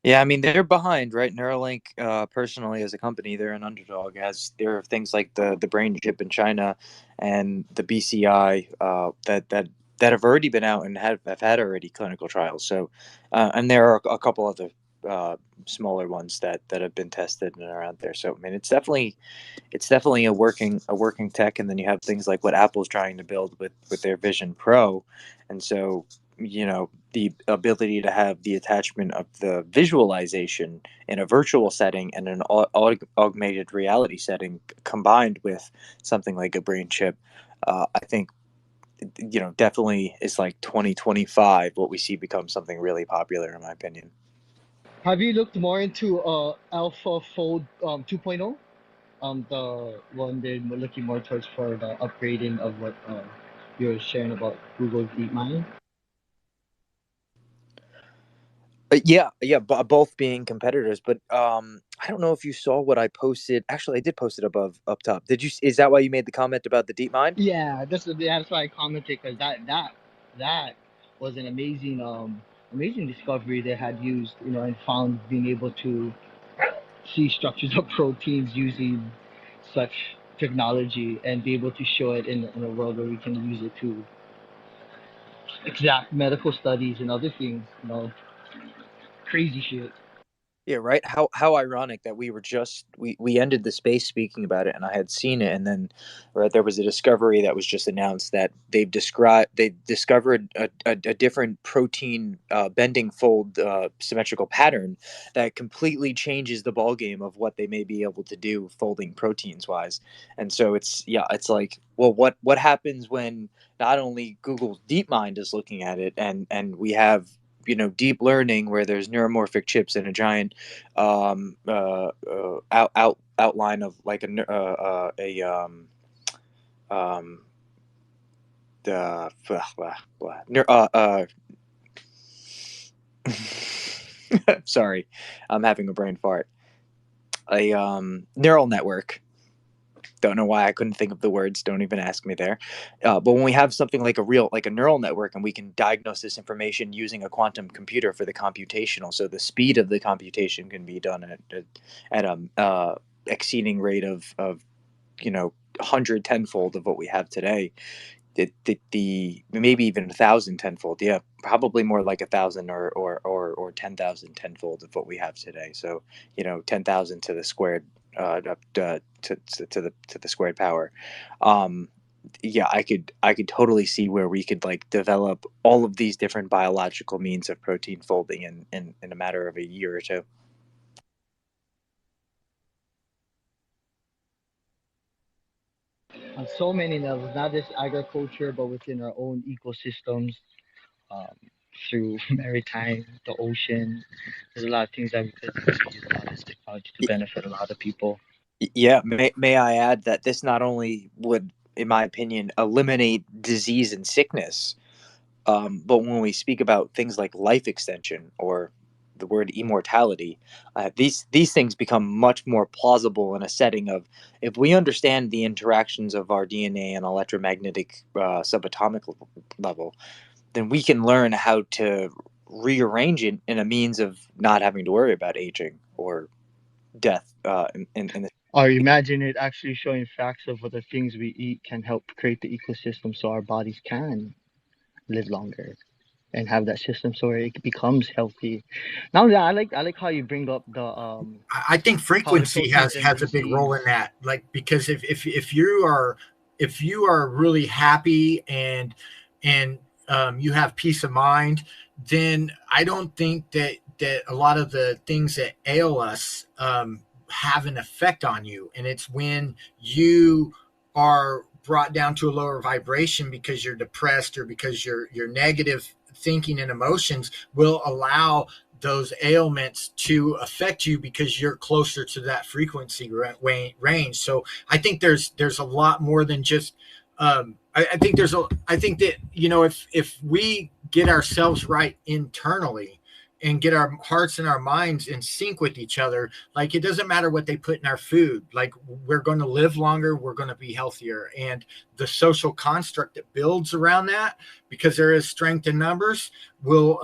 Yeah, I mean they're behind, right? Neuralink, personally as a company, they're an underdog. As there are things like the brain chip in China, and the BCI that have already been out and have had already clinical trials. So, and there are a couple other smaller ones that have been tested and are out there. So I mean, it's definitely a working tech. And then you have things like what Apple's trying to build with their Vision Pro, and so the ability to have the attachment of the visualization in a virtual setting and an augmented reality setting combined with something like a brain chip, I think definitely is like 2025 what we see become something really popular, in my opinion. Have you looked more into Alpha Fold 2.0? The one they're looking more towards for the upgrading of what you're sharing about Google's DeepMind. both being competitors. But I don't know if you saw what I posted. Actually, I did post it above up top. Did you? Is that why you made the comment about the deep mind? Yeah, that's why I commented, because that was an amazing discovery they had used, and found, being able to see structures of proteins using such technology, and be able to show it in a world where we can use it to exact medical studies and other things. Crazy shit. Yeah, right. How ironic that we ended the space speaking about it, and I had seen it, and then right there was a discovery that was just announced that they discovered a different protein bending fold symmetrical pattern that completely changes the ball game of what they may be able to do folding proteins wise. And so it's like, well, what happens when not only Google's DeepMind is looking at it, and we have deep learning where there's neuromorphic chips and a giant outline of like um the blah, blah, sorry, I'm having a brain fart. A neural network. Don't know why I couldn't think of the words. Don't even ask me there. But when we have something like a neural network, and we can diagnose this information using a quantum computer for the computational, so the speed of the computation can be done at a exceeding rate of 100 tenfold of what we have today. The maybe even 1,000 tenfold, yeah, probably more like 1,000 or 10,000 tenfold of what we have today. So 10,000 to the squared to the squared power. um yeah, I could totally see where we could like develop all of these different biological means of protein folding in a matter of a year or two. On so many levels, not just agriculture, but within our own ecosystems, um, through maritime, the ocean. There's a lot of things that we could use a lot of this technology to benefit a lot of people. Yeah, may I add that this not only would, in my opinion, eliminate disease and sickness, but when we speak about things like life extension or the word immortality, these things become much more plausible in a setting of, if we understand the interactions of our DNA and electromagnetic subatomic level, then we can learn how to rearrange it in a means of not having to worry about aging or death. In the Or imagine it actually showing facts of what the things we eat can help create the ecosystem so our bodies can live longer and have that system so it becomes healthy. Now, yeah, I like how you bring up the I think how the frequency proteins and has a big role disease. in that. Like, because if you are really happy and you have peace of mind, then I don't think that a lot of the things that ail us have an effect on you. And it's when you are brought down to a lower vibration because you're depressed, or because your negative thinking and emotions will allow those ailments to affect you, because you're closer to that frequency range. So I think there's a lot more than just I think that if we get ourselves right internally and get our hearts and our minds in sync with each other, like, it doesn't matter what they put in our food. Like, we're going to live longer, we're going to be healthier. And the social construct that builds around that, because there is strength in numbers, will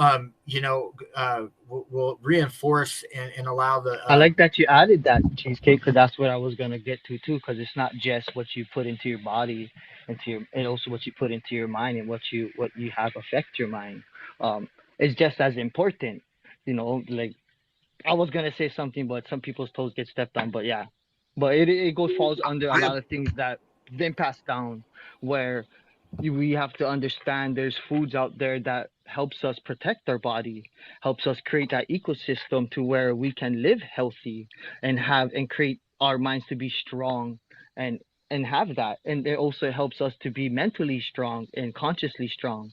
will reinforce and allow the I like that you added that, cheesecake, because that's what I was gonna get to too. Because it's not just what you put into your body, and also what you put into your mind, and what you have affect your mind. It's just as important. Like, I was gonna say something, but some people's toes get stepped on. But yeah, but it goes falls under a I lot of things that been passed down, where we have to understand there's foods out there that helps us protect our body, helps us create that ecosystem to where we can live healthy and create our minds to be strong, and have that, and it also helps us to be mentally strong and consciously strong,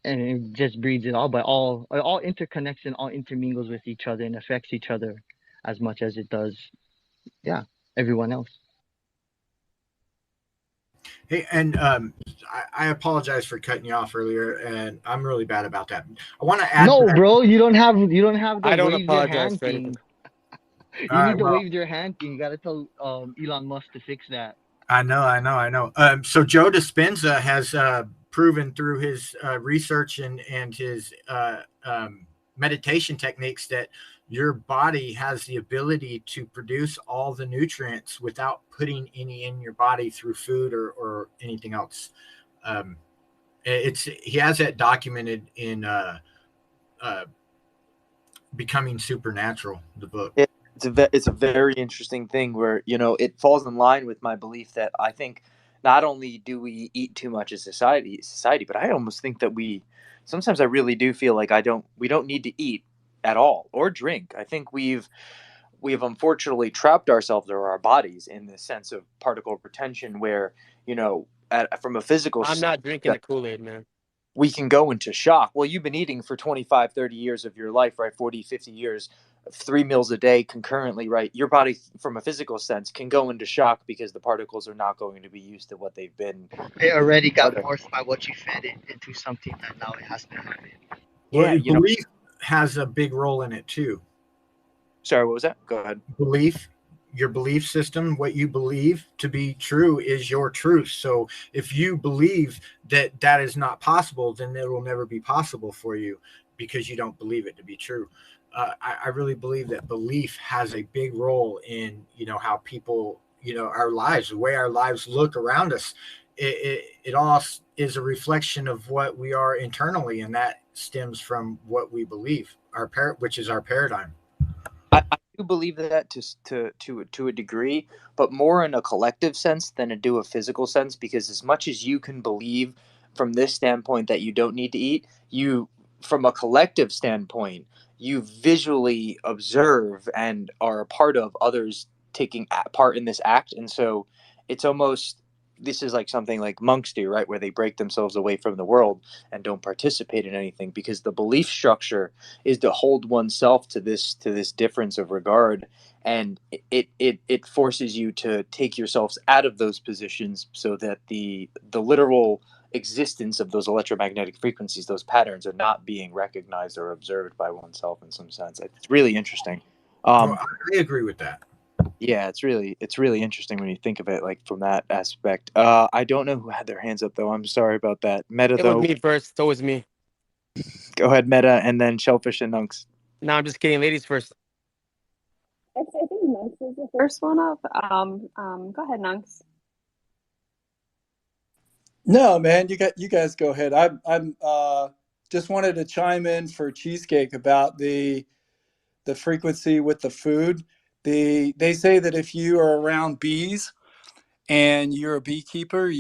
and it just breeds it all. But all interconnects and all intermingles with each other and affects each other as much as it does, yeah, everyone else. Hey, and I apologize for cutting you off earlier, and I'm really bad about that. I want to add No, back. bro, you don't have the I don't wave your apologize hand for anything. thing. All You right, need the well, wave your hand thing. You gotta tell Elon Musk to fix that. I know. So Joe Dispenza has proven through his research and his meditation techniques that your body has the ability to produce all the nutrients without putting any in your body through food or anything else. Um, it's he has that documented in uh, Becoming Supernatural, the book. It's a very interesting thing where it falls in line with my belief that I think not only do we eat too much as society, but I almost think that we sometimes I really do feel like I don't we don't need to eat at all or drink. I think we've unfortunately trapped ourselves or our bodies in this sense of particle retention where from a physical I'm not drinking the Kool-Aid, man. we can go into shock. Well, you've been eating for 25, 30 years of your life, right? 40, 50 years, 3 meals a day concurrently, right? Your body, from a physical sense, can go into shock because the particles are not going to be used to what they've been. It already got morphed by what you fed it into something that now it has to happen. Well, Yeah, belief has a big role in it too. sorry, what was that? Go ahead. Belief, your belief system, what you believe to be true is your truth. So if you believe that that is not possible, then it will never be possible for you because you don't believe it to be true. I really believe that belief has a big role in how people, our lives, the way our lives look around us. It all is a reflection of what we are internally, and that stems from what we believe, which is our paradigm. I do believe that to a degree, but more in a collective sense than I do a physical sense. Because as much as you can believe from this standpoint that you don't need to eat, you from a collective standpoint, you visually observe and are a part of others taking part in this act, and so it's almost this is like something like monks do, right, where they break themselves away from the world and don't participate in anything because the belief structure is to hold oneself to this difference of regard, and it forces you to take yourselves out of those positions so that the literal existence of those electromagnetic frequencies, those patterns, are not being recognized or observed by oneself in some sense. It's really interesting. Well, um I agree with that. yeah, it's really interesting when you think of it like from that aspect. I don't know who had their hands up though. I'm sorry about that. Meta It was though. me first. So was me. Go ahead, Meta, and then Shellfish and Nunks. No, I'm just kidding. Ladies first. I think Nunks is the first one up. Go ahead, Nunks. No, man, you guys go ahead. I'm just wanted to chime in for cheesecake about the frequency with the food. They say that if you are around bees and you're a beekeeper,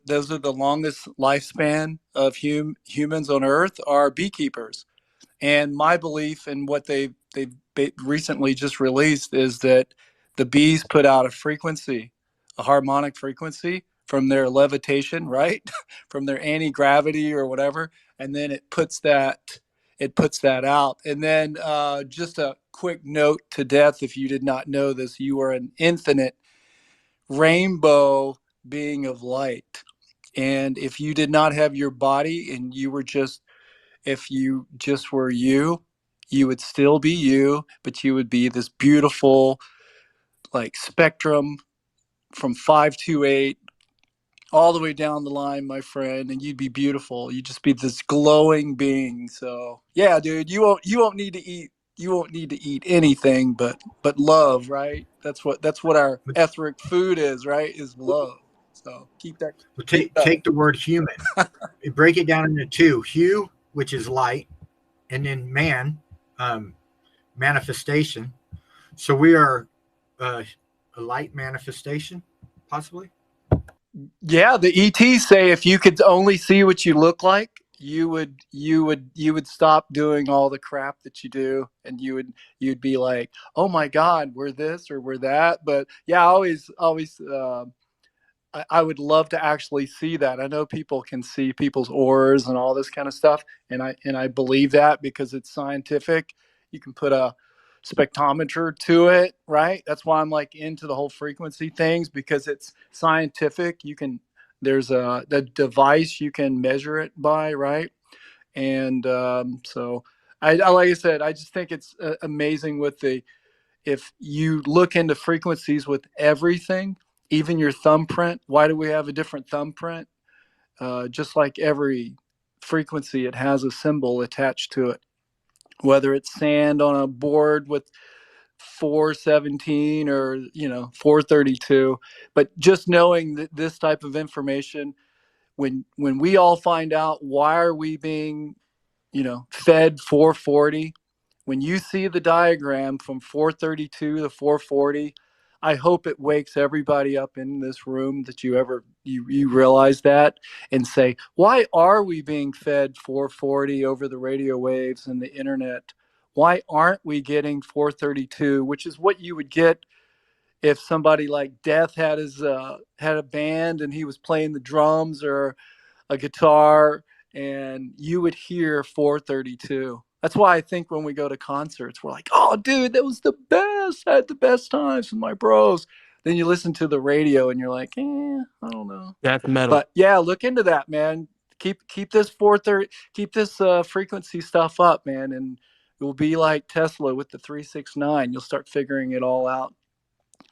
those are the longest lifespan of humans on Earth are beekeepers. And my belief in what they've recently just released is that the bees put out a frequency, a harmonic frequency from their levitation, right? From their anti-gravity or whatever, and then it puts that out. And then just a quick note to death, if you did not know this, you are an infinite rainbow being of light. And if you did not have your body and if you just were you, you would still be you, but you would be this beautiful, like spectrum from 528 all the way down the line, my friend, and you'd be beautiful. You'd just be this glowing being. So yeah, dude, you won't need to eat. You won't need to eat anything but love, right? That's what our etheric food is, right? Is love. So keep that. But Keep take that. take the word human, break it down into two: hue, which is light, and then man, um, manifestation. So we are uh, a light manifestation, possibly. Yeah, the ETs say if you could only see what you look like, you would stop doing all the crap that you do, and you'd be like, oh my God, we're this or we're that. But yeah, I would love to actually see that. I know people can see people's auras and all this kind of stuff, and I believe that because it's scientific. You can put a spectrometer to it, right? That's why I'm like into the whole frequency things because it's scientific. You can There's the device you can measure it by, right? And so I like I said, I just think it's amazing with the if you look into frequencies with everything, even your thumbprint. Why do we have a different thumbprint? Just like every frequency, it has a symbol attached to it, whether it's sand on a board with 417 or 432. But just knowing that this type of information, when we all find out why are we being fed 440, when you see the diagram from 432 to 440, I hope it wakes everybody up in this room that you realize that and say, why are we being fed 440 over the radio waves and the internet? Why aren't we getting 432, which is what you would get if somebody like Death had a band and he was playing the drums or a guitar, and you would hear 432. That's why I think when we go to concerts, we're like, oh, dude, that was the best. I had the best times with my bros. Then you listen to the radio and you're like, I don't know. That's metal. But yeah, look into that, man. Keep this 430, keep this frequency stuff up, man, and it will be like Tesla with the 369. You'll start figuring it all out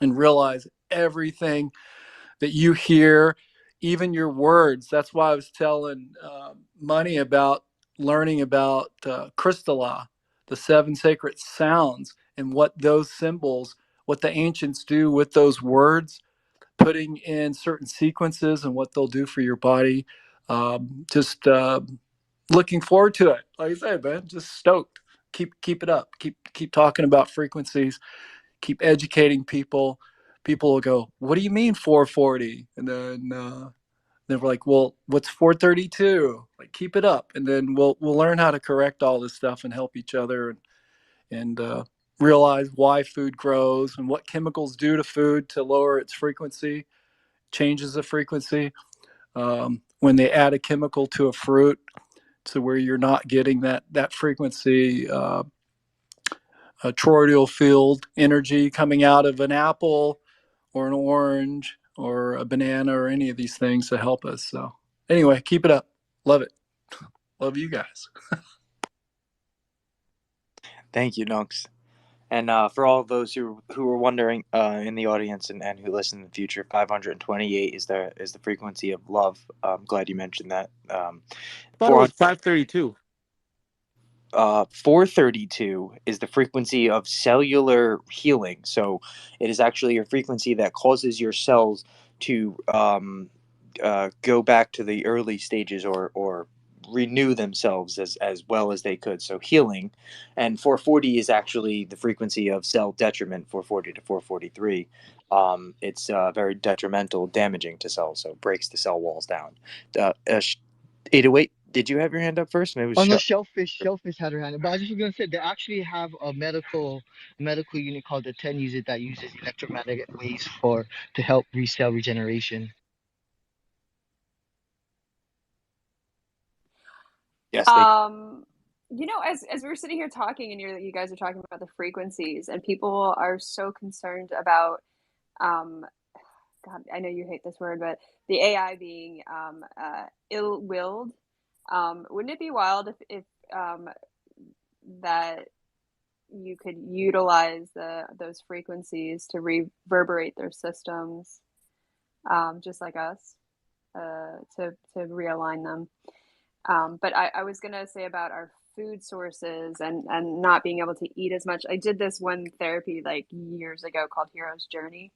and realize everything that you hear, even your words. That's why I was telling Money about learning about Crystala, the seven sacred sounds, and what those symbols, what the ancients do with those words, putting in certain sequences and what they'll do for your body. Just looking forward to it. Like I said, man, just stoked. Keep it up. Keep talking about frequencies. Keep educating people. People will go, "What do you mean 440?" And then they're like, "Well, what's 432?" Like, keep it up, and then we'll learn how to correct all this stuff and help each other and realize why food grows and what chemicals do to food to lower its frequency, changes the frequency. When they add a chemical to a fruit, to where you're not getting that frequency. Toroidal field energy coming out of an apple or an orange or a banana or any of these things to help us. So anyway, keep it up. Love it. Love you guys. Thank you, Nunks. And for all of those who are wondering in the audience and who listen in the future, 528 is the frequency of love. I'm glad you mentioned that. I thought it was 532. 432 is the frequency of cellular healing. So it is actually a frequency that causes your cells to go back to the early stages or renew themselves as well as they could. So healing. And 440 is actually the frequency of cell detriment, 440 to 443. It's very detrimental, damaging to cells. So it breaks the cell walls down. 808, did you have your hand up first? Maybe it Oh was no, Shellfish had her hand. But I was just gonna say they actually have a medical unit called the 10 user that uses electromagnetic waves for to help cell regeneration. Yes, they. As we're sitting here talking and you guys are talking about the frequencies and people are so concerned about um God, I know you hate this word, but the AI being ill-willed. Wouldn't it be wild if that you could utilize those frequencies to reverberate their systems, just like us, to realign them. But I was gonna say about our food sources and not being able to eat as much. I did this one therapy like years ago called Hero's Journey.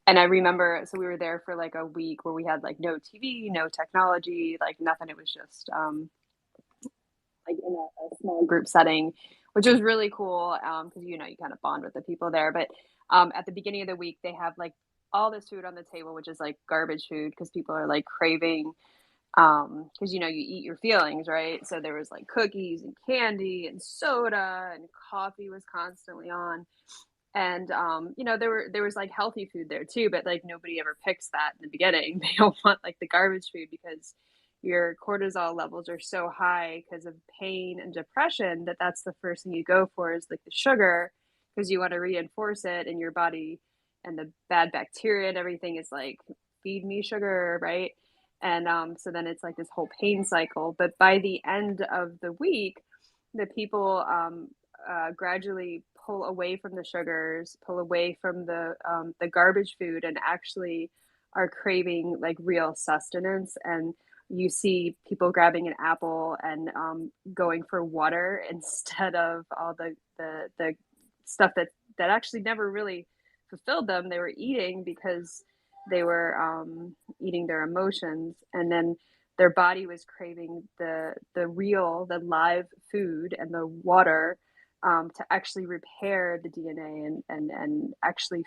And I remember, so we were there for like a week where we had like no TV, no technology, like nothing. It was just like in a small group setting, which was really cool because you kind of bond with the people there. But at the beginning of the week, they have like all this food on the table, which is like garbage food because people are like craving because you eat your feelings, right? So there was like cookies and candy and soda and coffee was constantly on. And there was like healthy food there too, but like nobody ever picks that in the beginning. They don't want like the garbage food because your cortisol levels are so high because of pain and depression that's the first thing you go for is like the sugar because you want to reinforce it in your body, and the bad bacteria and everything is like feed me sugar, right? And so then it's like this whole pain cycle. But by the end of the week, the people gradually pull away from the sugars, pull away from the garbage food, and actually are craving like real sustenance. And you see people grabbing an apple and going for water instead of all the stuff that actually never really fulfilled them. They were eating because they were eating their emotions, and then their body was craving the real, the live food and the water to actually repair the DNA and actually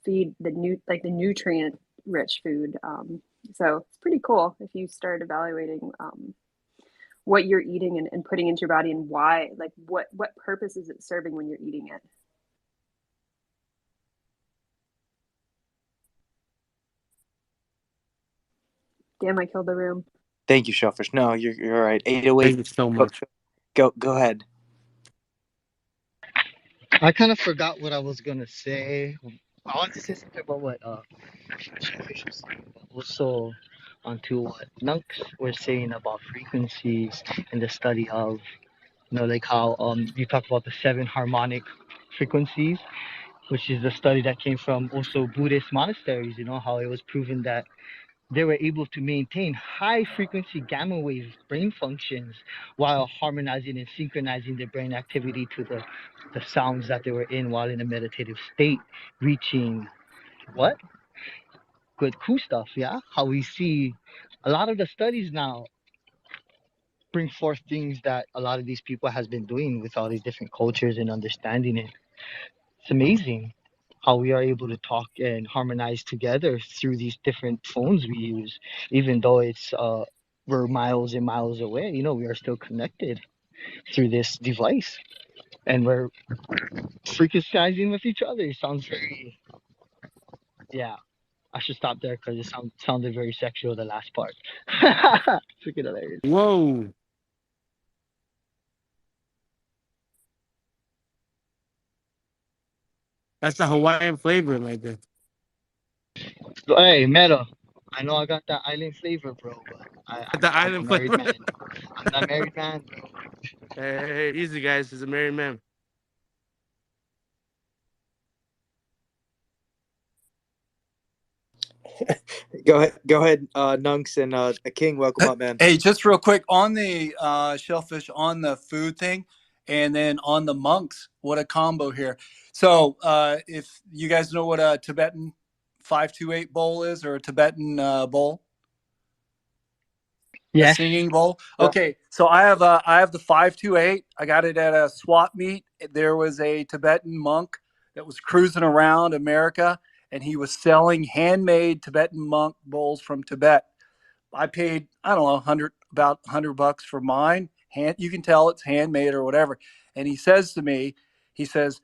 feed the nutrient rich food. So it's pretty cool if you start evaluating what you're eating and putting into your body, and why, like what purpose is it serving when you're eating it. Damn, I killed the room. Thank you, Shellfish. No, you're all right. 808. Thank you so Go, much. go ahead. I kind of forgot what I was gonna say. I wanted to say something about what Shellfish was saying, but also onto what Nunks were saying about frequencies and the study of, like how you talked about the seven harmonic frequencies, which is the study that came from also Buddhist monasteries. How it was proven that they were able to maintain high frequency gamma wave brain functions while harmonizing and synchronizing their brain activity to the sounds that they were in while in a meditative state, reaching what? Good, cool stuff, yeah? How we see a lot of the studies now bring forth things that a lot of these people has been doing with all these different cultures and understanding it. It's amazing how we are able to talk and harmonize together through these different phones we use, even though it's we're miles and miles away. We are still connected through this device, and we're freakishizing with each other. It sounds very, yeah. I should stop there because it sounded very sexual. The last part, freaking hilarious. Whoa. That's the Hawaiian flavor right there. So, hey, Meta, I know I got that island flavor, bro, but The I'm a island married flavor. man. I'm not married man, bro. Hey, easy guys. He's a married man. Go ahead, Nunks and King. Welcome up, man. Hey, just real quick on the Shellfish, on the food thing, and then on the monks. What a combo here. So if you guys know what a Tibetan 528 bowl is, or a Tibetan bowl, a Yes. singing bowl. Okay, so I have the 528. I got it at a swap meet. There was a Tibetan monk that was cruising around America, and he was selling handmade Tibetan monk bowls from Tibet. I paid, I don't know, about $100 for mine. You can tell it's handmade or whatever. And he says to me, he says,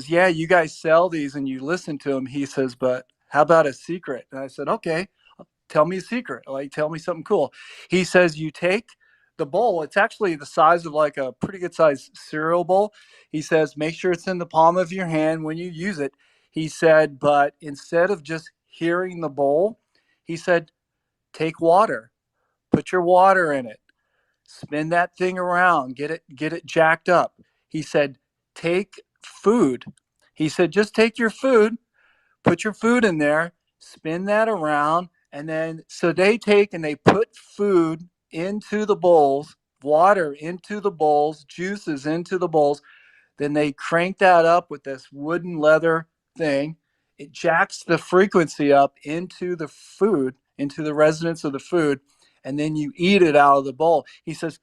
yeah, you guys sell these and you listen to them. He says, but how about a secret? And I said, okay, tell me a secret. Like, tell me something cool. He says, you take the bowl. It's actually the size of like a pretty good sized cereal bowl. He says, make sure it's in the palm of your hand when you use it. He said, but instead of just hearing the bowl, he said, take water, put your water in it, spin that thing around, get it jacked up. He said, take food. He said, just take your food, put your food in there, spin that around, and then so they take and they put food into the bowls, water into the bowls, juices into the bowls, then they crank that up with this wooden leather thing. It jacks the frequency up into the food, into the resonance of the food, and then you eat it out of the bowl. He says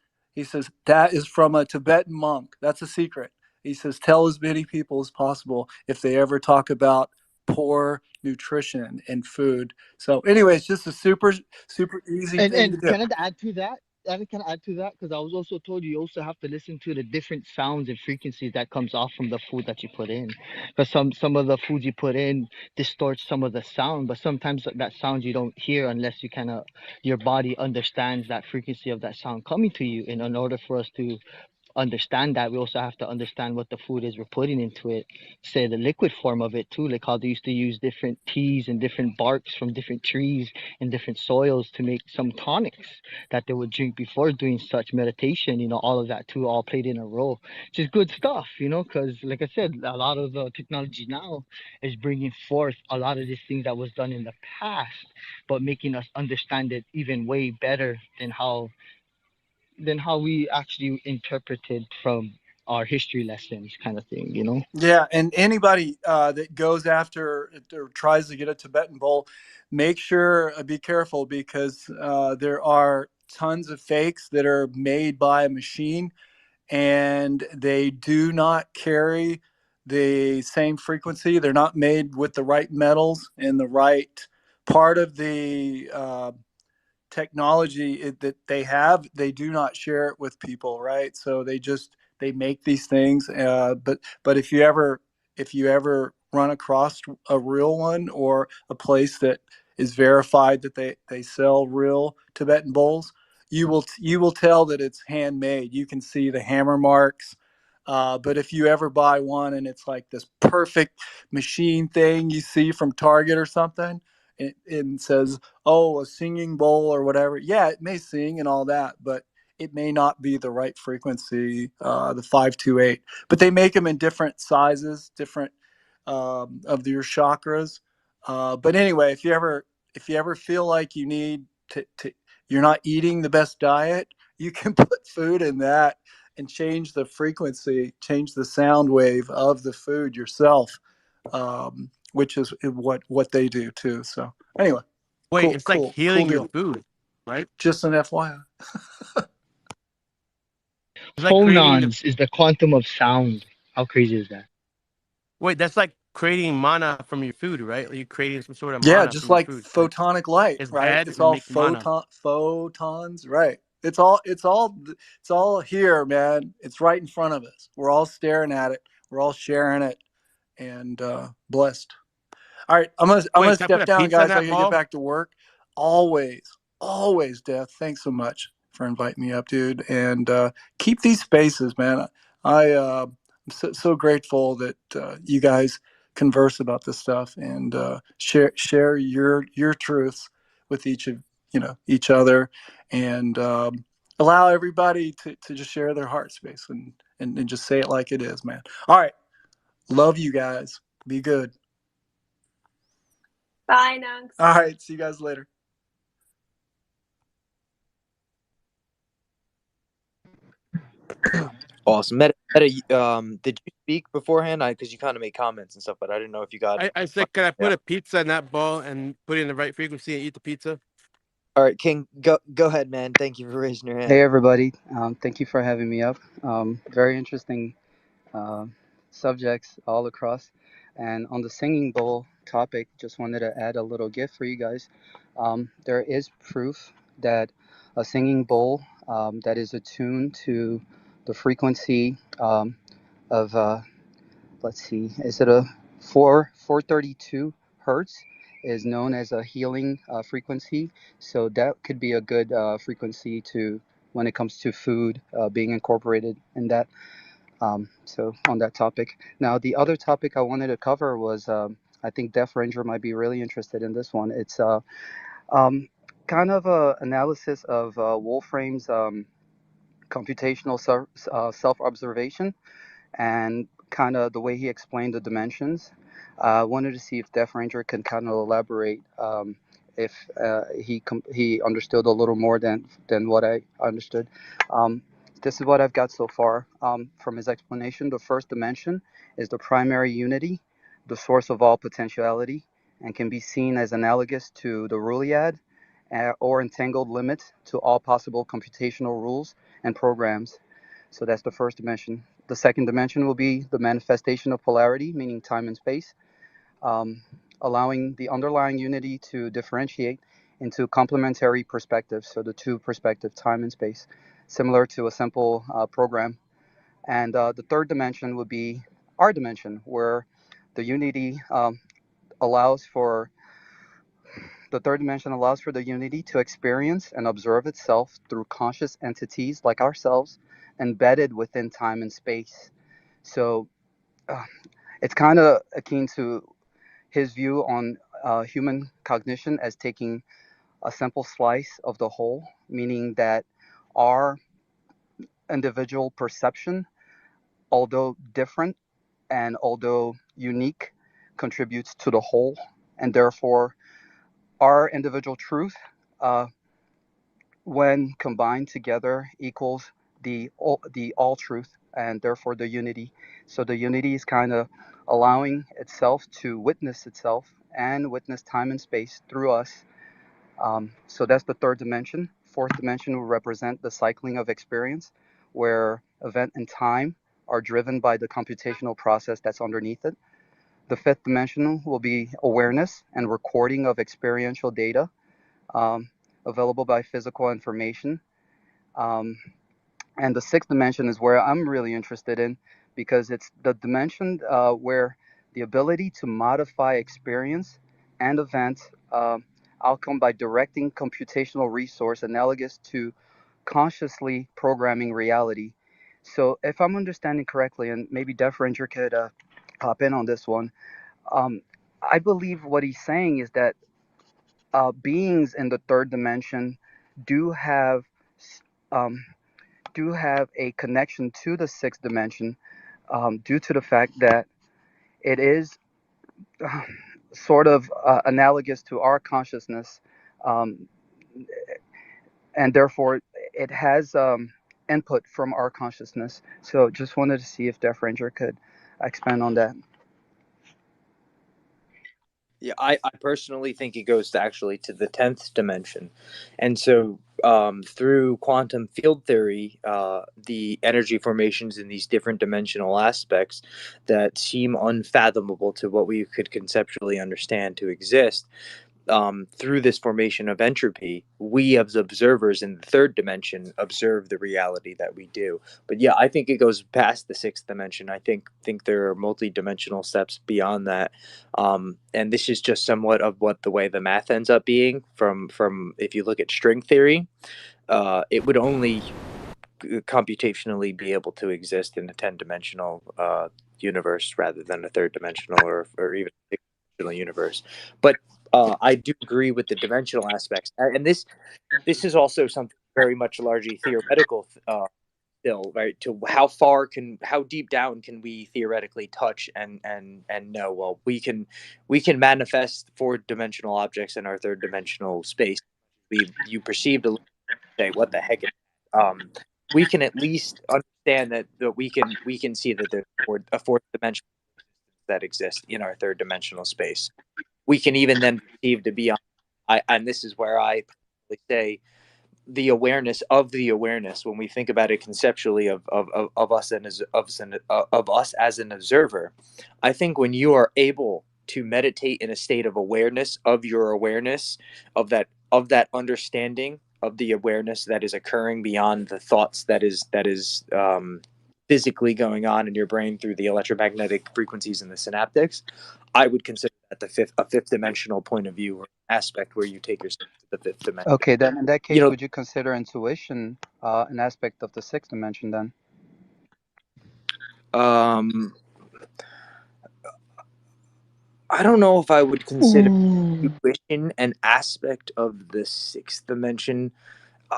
that is from a Tibetan monk. That's a secret. He says tell as many people as possible if they ever talk about poor nutrition and food. So anyway, it's just a super super easy thing to And do. can I add to that? I can add to that because I was also told you also have to listen to the different sounds and frequencies that comes off from the food that you put in. Because some of the food you put in distorts some of the sound, but sometimes that sound you don't hear unless you your body understands that frequency of that sound coming to you. And in order for us to understand that, we also have to understand what the food is we're putting into it. Say the liquid form of it too, like how they used to use different teas and different barks from different trees and different soils to make some tonics that they would drink before doing such meditation. All of that too, all played in a role, which is good stuff. Because like I said, a lot of the technology now is bringing forth a lot of these things that was done in the past, but making us understand it even way better than how we actually interpreted from our history lessons, kind of thing. Yeah, and anybody that goes after or tries to get a Tibetan bowl, make sure be careful, because there are tons of fakes that are made by a machine, and they do not carry the same frequency. They're not made with the right metals and the right part of the technology that they have. They do not share it with people, right? So they make these things, but if you ever run across a real one, or a place that is verified that they sell real Tibetan bowls, you will tell that it's handmade. You can see the hammer marks. But if you ever buy one and it's like this perfect machine thing you see from Target or something, and says, oh, a singing bowl or whatever. Yeah, it may sing and all that, but it may not be the right frequency, the 528. But they make them in different sizes, different of your chakras. But anyway, if you ever feel like you need you're not eating the best diet, you can put food in that and change the frequency, change the sound wave of the food yourself, which is what they do too. So anyway, Wait, cool, it's like cool, cool healing your deal. food, right? Just an FYI. It's like creating the Phonons is the quantum of sound. How crazy is that? wait. That's like creating mana from your food, right? Like you're creating some sort of Yeah, mana just from your like food. But photonic light, it's right? bad. It's We all make mana. photons, right? It's all here, man. It's right in front of us. We're all staring at it. We're all sharing it, and blessed. All right, I'm gonna Wait, can I put step a down, pizza in guys. I that gotta get ball? back to work. Always, always, Death. Thanks so much for inviting me up, dude. And keep these spaces, man. I'm so grateful that you guys converse about this stuff, and share your truths with each other, and allow everybody to just share their heart space, and just say it like it is, man. All right, love you guys. Be good. Bye, Nunks. All right. See you guys later. Awesome. Meta, did you speak beforehand? Because you kind of made comments and stuff, but I didn't know if you got. I said, can I Yeah. put a pizza in that ball and put it in the right frequency and eat the pizza? All right, King, go ahead, man. Thank you for raising your hand. Hey everybody, thank you for having me up. Very interesting uh, subjects all across. And on the singing bowl topic, just wanted to add a little gift for you guys. There is proof that a singing bowl that is attuned to the frequency of let's see, is it a 432 hertz, is known as a healing frequency. So that could be a good frequency to when it comes to food being incorporated in that. So on that topic. Now the other topic I wanted to cover was I think Def Ranger might be really interested in this one. It's um, kind of a analysis of Wolfram's computational self observation and kind of the way he explained the dimensions. I wanted to see if Def Ranger can kind of elaborate if he understood a little more than what I understood. Um, this is what I've got so far from his explanation. The first dimension is the primary unity, the source of all potentiality, and can be seen as analogous to the Ruyad or entangled limit to all possible computational rules and programs. So that's the first dimension. The second dimension will be the manifestation of polarity, meaning time and space, um, allowing the underlying unity to differentiate into complementary perspectives. So the two perspectives, time and space, similar to a simple program. And the third dimension would be our dimension, where the unity allows for The third dimension allows for the unity to experience and observe itself through conscious entities like ourselves, embedded within time and space. So uh, it's kind of akin to his view on human cognition as taking a simple slice of the whole, meaning that our individual perception, although different and although unique, contributes to the whole, and therefore our individual truth, uh, when combined together, equals the all truth, and therefore the unity. So the unity is kind of allowing itself to witness itself and witness time and space through us. So that's the third dimension. Fourth dimension will represent the cycling of experience, where event and time are driven by the computational process that's underneath it. The fifth dimension will be awareness and recording of experiential data, um, available by physical information. Um, and the sixth dimension is where I'm really interested in, because it's the dimension where the ability to modify experience and event outcome by directing computational resource analogous to consciously programming reality. So, if I'm understanding correctly, and maybe Def Ranger could hop in on this one, um, I believe what he's saying is that beings in the third dimension do have um, do have a connection to the sixth dimension, due to the fact that it is uh, sort of analogous to our consciousness, um, and therefore it has input from our consciousness. So just wanted to see if Def Ranger could expand on that. Yeah, I personally think it goes to actually to the 10th dimension. And so through quantum field theory, the energy formations in these different dimensional aspects that seem unfathomable to what we could conceptually understand to exist, through this formation of entropy, we as observers in the third dimension observe the reality that we do. But yeah, I think it goes past the sixth dimension. I think there are multi-dimensional steps beyond that, and this is just somewhat of what the way the math ends up being. From if you look at string theory, it would only computationally be able to exist in a 10-dimensional universe rather than a third dimensional or even a six-dimensional universe. But I do agree with the dimensional aspects, and this is also something very much largely theoretical still, right? To how deep down can we theoretically touch and know? Well, we can manifest four-dimensional objects in our third-dimensional space. You perceived a say, what the heck is that? We can at least understand that we can see that there's a fourth dimension that exists in our third dimensional space. We can even then perceive to be on. And this is where I personally say the awareness when we think about it conceptually of us and of us as an observer. I think when you are able to meditate in a state of awareness of your awareness of that understanding of the awareness that is occurring beyond the thoughts that is physically going on in your brain through the electromagnetic frequencies and the synaptics. I would consider that a fifth dimensional point of view or aspect where you take yourself to the fifth dimension. Okay, then in that You case, know, would you consider intuition an aspect of the sixth dimension then? um, I don't know if I would consider intuition an aspect of the sixth dimension.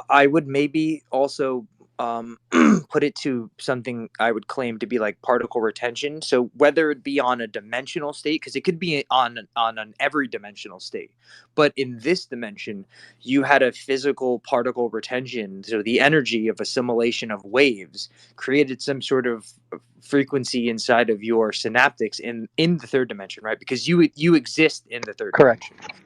I would maybe also put it to something I would claim to be like particle retention. So whether it be on a dimensional state, because it could be on an every dimensional state, but in this dimension, you had a physical particle retention. So the energy of assimilation of waves created some sort of frequency inside of your synaptics in the third dimension, right? Because you exist in the third Correct. dimension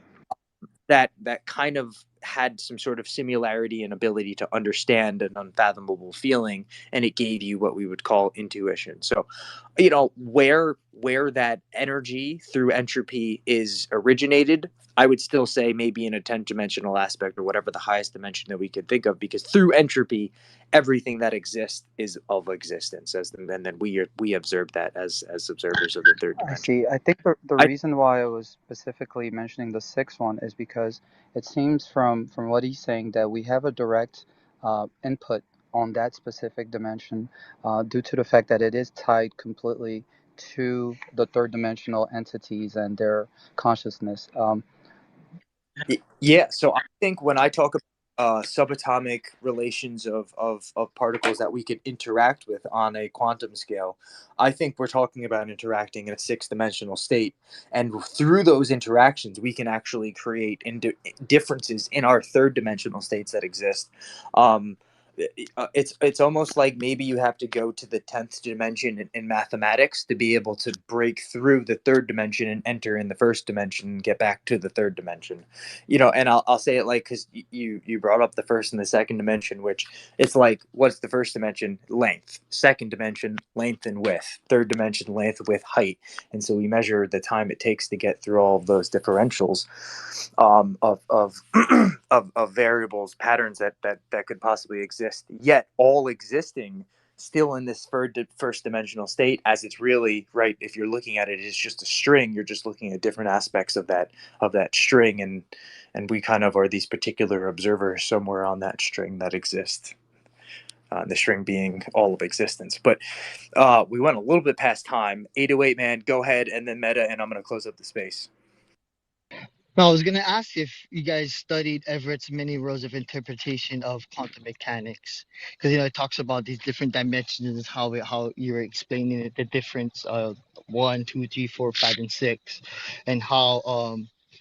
that kind of had some sort of similarity and ability to understand an unfathomable feeling, and it gave you what we would call intuition. So where where that energy through entropy is originated, I would still say maybe in a 10 dimensional aspect or whatever the highest dimension that we could think of, because through entropy, everything that exists is of existence. And then we observe that as observers of the third I dimension. see. I think the I reason why I was specifically mentioning the sixth one is because it seems from what he's saying that we have a direct input on that specific dimension due to the fact that it is tied completely to the third dimensional entities and their consciousness. Yeah, so I think when I talk about subatomic relations of particles that we could interact with on a quantum scale, I think we're talking about interacting in a six dimensional state. And through those interactions, we can actually create differences in our third dimensional states that exist. Um, it's almost like maybe you have to go to the 10th dimension in mathematics to be able to break through the third dimension and enter in the first dimension and get back to the third dimension. And I'll say it like, because you brought up the first and the second dimension, which it's like, what's the first dimension? Length. Second dimension, length and width. Third dimension, length, width, height. And so we measure the time it takes to get through all of those differentials of of variables, patterns that could possibly exist, yet all existing still in this first dimensional state, as it's really, right, if you're looking at it, it's just a string. You're just looking at different aspects of that string, and we kind of are these particular observers somewhere on that string that exists, the string being all of existence. But we went a little bit past time. 808, man, go ahead, and then Meta, and I'm going to close up the space. Now, I was going to ask if you guys studied Everett's many rows of interpretation of quantum mechanics, because it talks about these different dimensions and how you're explaining it, the difference of 1, 2, 3, 4, 5, and 6, and how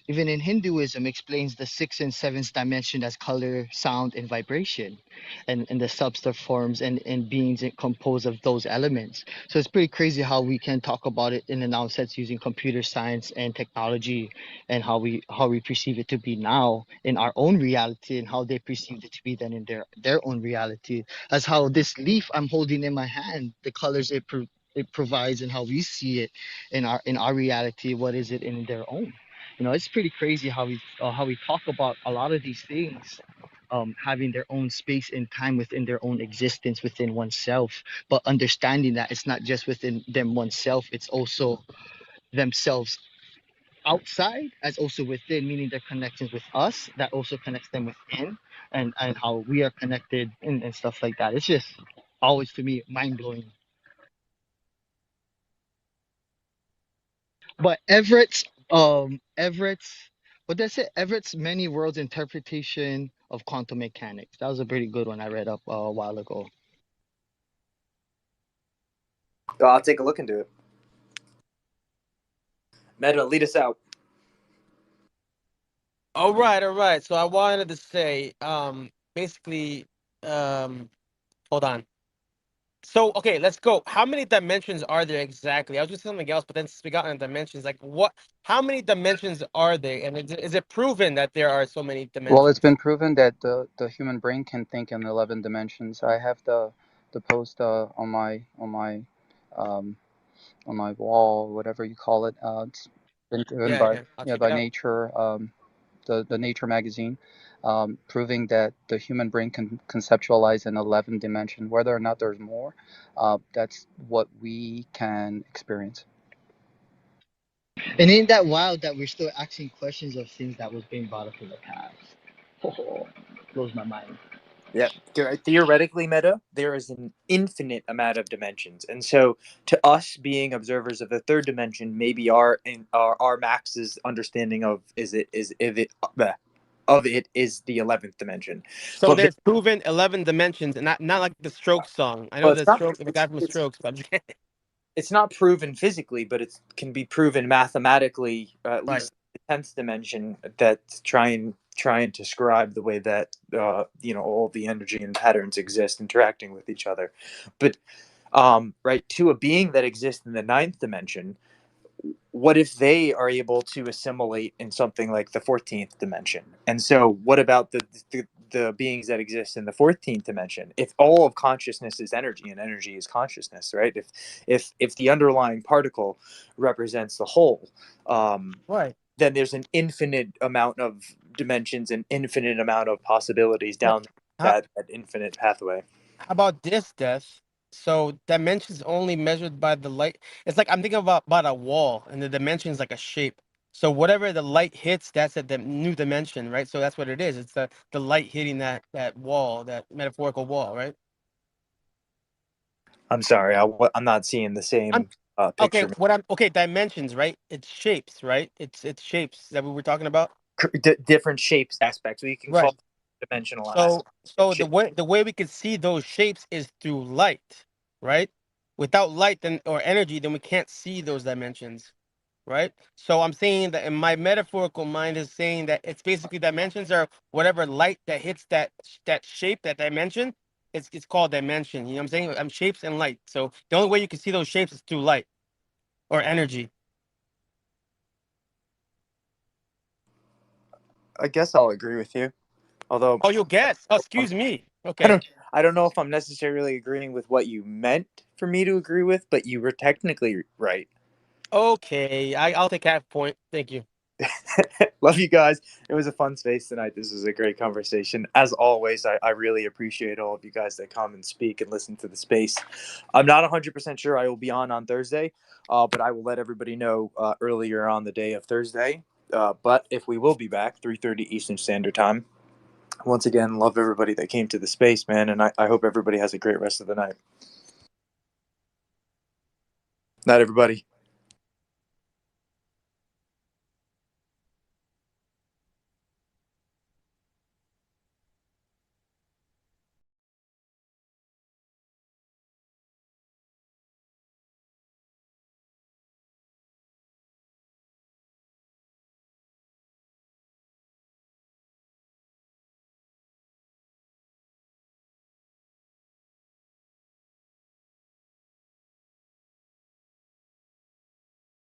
even in Hinduism explains the sixth and seventh dimension as color, sound, and vibration, and the substance forms and beings composed of those elements. So it's pretty crazy how we can talk about it in a now sense using computer science and technology, and how we perceive it to be now in our own reality, and how they perceive it to be then in their own reality. As how this leaf I'm holding in my hand, the colors it provides, and how we see it in our reality, what is it in their own. It's pretty crazy how we talk about a lot of these things, having their own space and time within their own existence within oneself, but understanding that it's not just within them oneself, it's also themselves outside as also within, meaning their connections with us that also connects them within, and how we are connected, and stuff like that. It's just always to me mind blowing. But Everett's what did I say? Everett's many worlds interpretation of quantum mechanics. That was a pretty good one I read up a while ago. I'll take a look into it. Meta, lead us out. All right, all right. So I wanted to say, basically, hold on. So okay, let's go. How many dimensions are there exactly? I was just something else, but then since we got on dimensions, like what? How many dimensions are there? And is it proven that there are so many Well, it's dimensions? been proven that the human brain can think in 11 dimensions. I have the post um, on my wall, whatever you call it. It's been driven Yeah, by, yeah. I'll yeah, check it by out. Nature, the Nature magazine, proving that the human brain can conceptualize in 11 dimension. Whether or not there's more, that's what we can experience. And ain't that wild that we're still asking questions of things that was being brought up in the past? Oh, blows my mind. Yeah, theoretically, Meta, there is an infinite amount of dimensions, and so to us being observers of the third dimension, maybe our max's understanding of is it is if it bleh, of it is the 11th dimension, So but there's proven 11 dimensions, and not like the Strokes song. I know well, it's the not stroke, the guy from it's Strokes, but I'm just kidding. it's not proven physically, but it can be proven mathematically, at Right. least the 10th dimension, that try and describe the way that all the energy and patterns exist interacting with each other. But right, to a being that exists in the ninth dimension, what if they are able to assimilate in something like the 14th dimension? And so what about the beings that exist in the 14th dimension. If all of consciousness is energy and energy is consciousness, right? If the underlying particle represents the whole, Right. then there's an infinite amount of dimensions and infinite amount of possibilities But down how, that infinite pathway. how about this, Death? So dimensions only measured by the light. It's like I'm thinking about a wall, and the dimension is like a shape. So whatever the light hits, that's a new dimension, right? So that's what it is. It's the light hitting that wall, that metaphorical wall, right? I'm sorry, I'm not seeing the I'm same okay. picture. What I'm okay. Dimensions, right? It's shapes, right? It's shapes that we were talking about, Different shapes aspects. We can call right? them dimensional So aspects. so the way we can see those shapes is through light, right? Without light then or energy, then we can't see those dimensions, right? So I'm saying that in my metaphorical mind is saying that it's basically dimensions are whatever light that hits that shape, that dimension. It's called dimension. You know what I'm saying? I'm shapes and light. So the only way you can see those shapes is through light or energy. I guess I'll agree with you. Although Oh, you guess. Oh, excuse me. I Okay. don't I don't know if I'm necessarily agreeing with what you meant for me to agree with, but you were technically right. Okay. I'll take half point. Thank you. Love you guys. It was a fun space tonight. This was a great conversation. As always, I really appreciate all of you guys that come and speak and listen to the space. I'm not 100% sure I will be on Thursday, but I will let everybody know earlier on the day of Thursday. But if we will be back, 3:30 Eastern Standard Time. Once again, love everybody that came to the space, man, and I hope everybody has a great rest of the night. Night, everybody.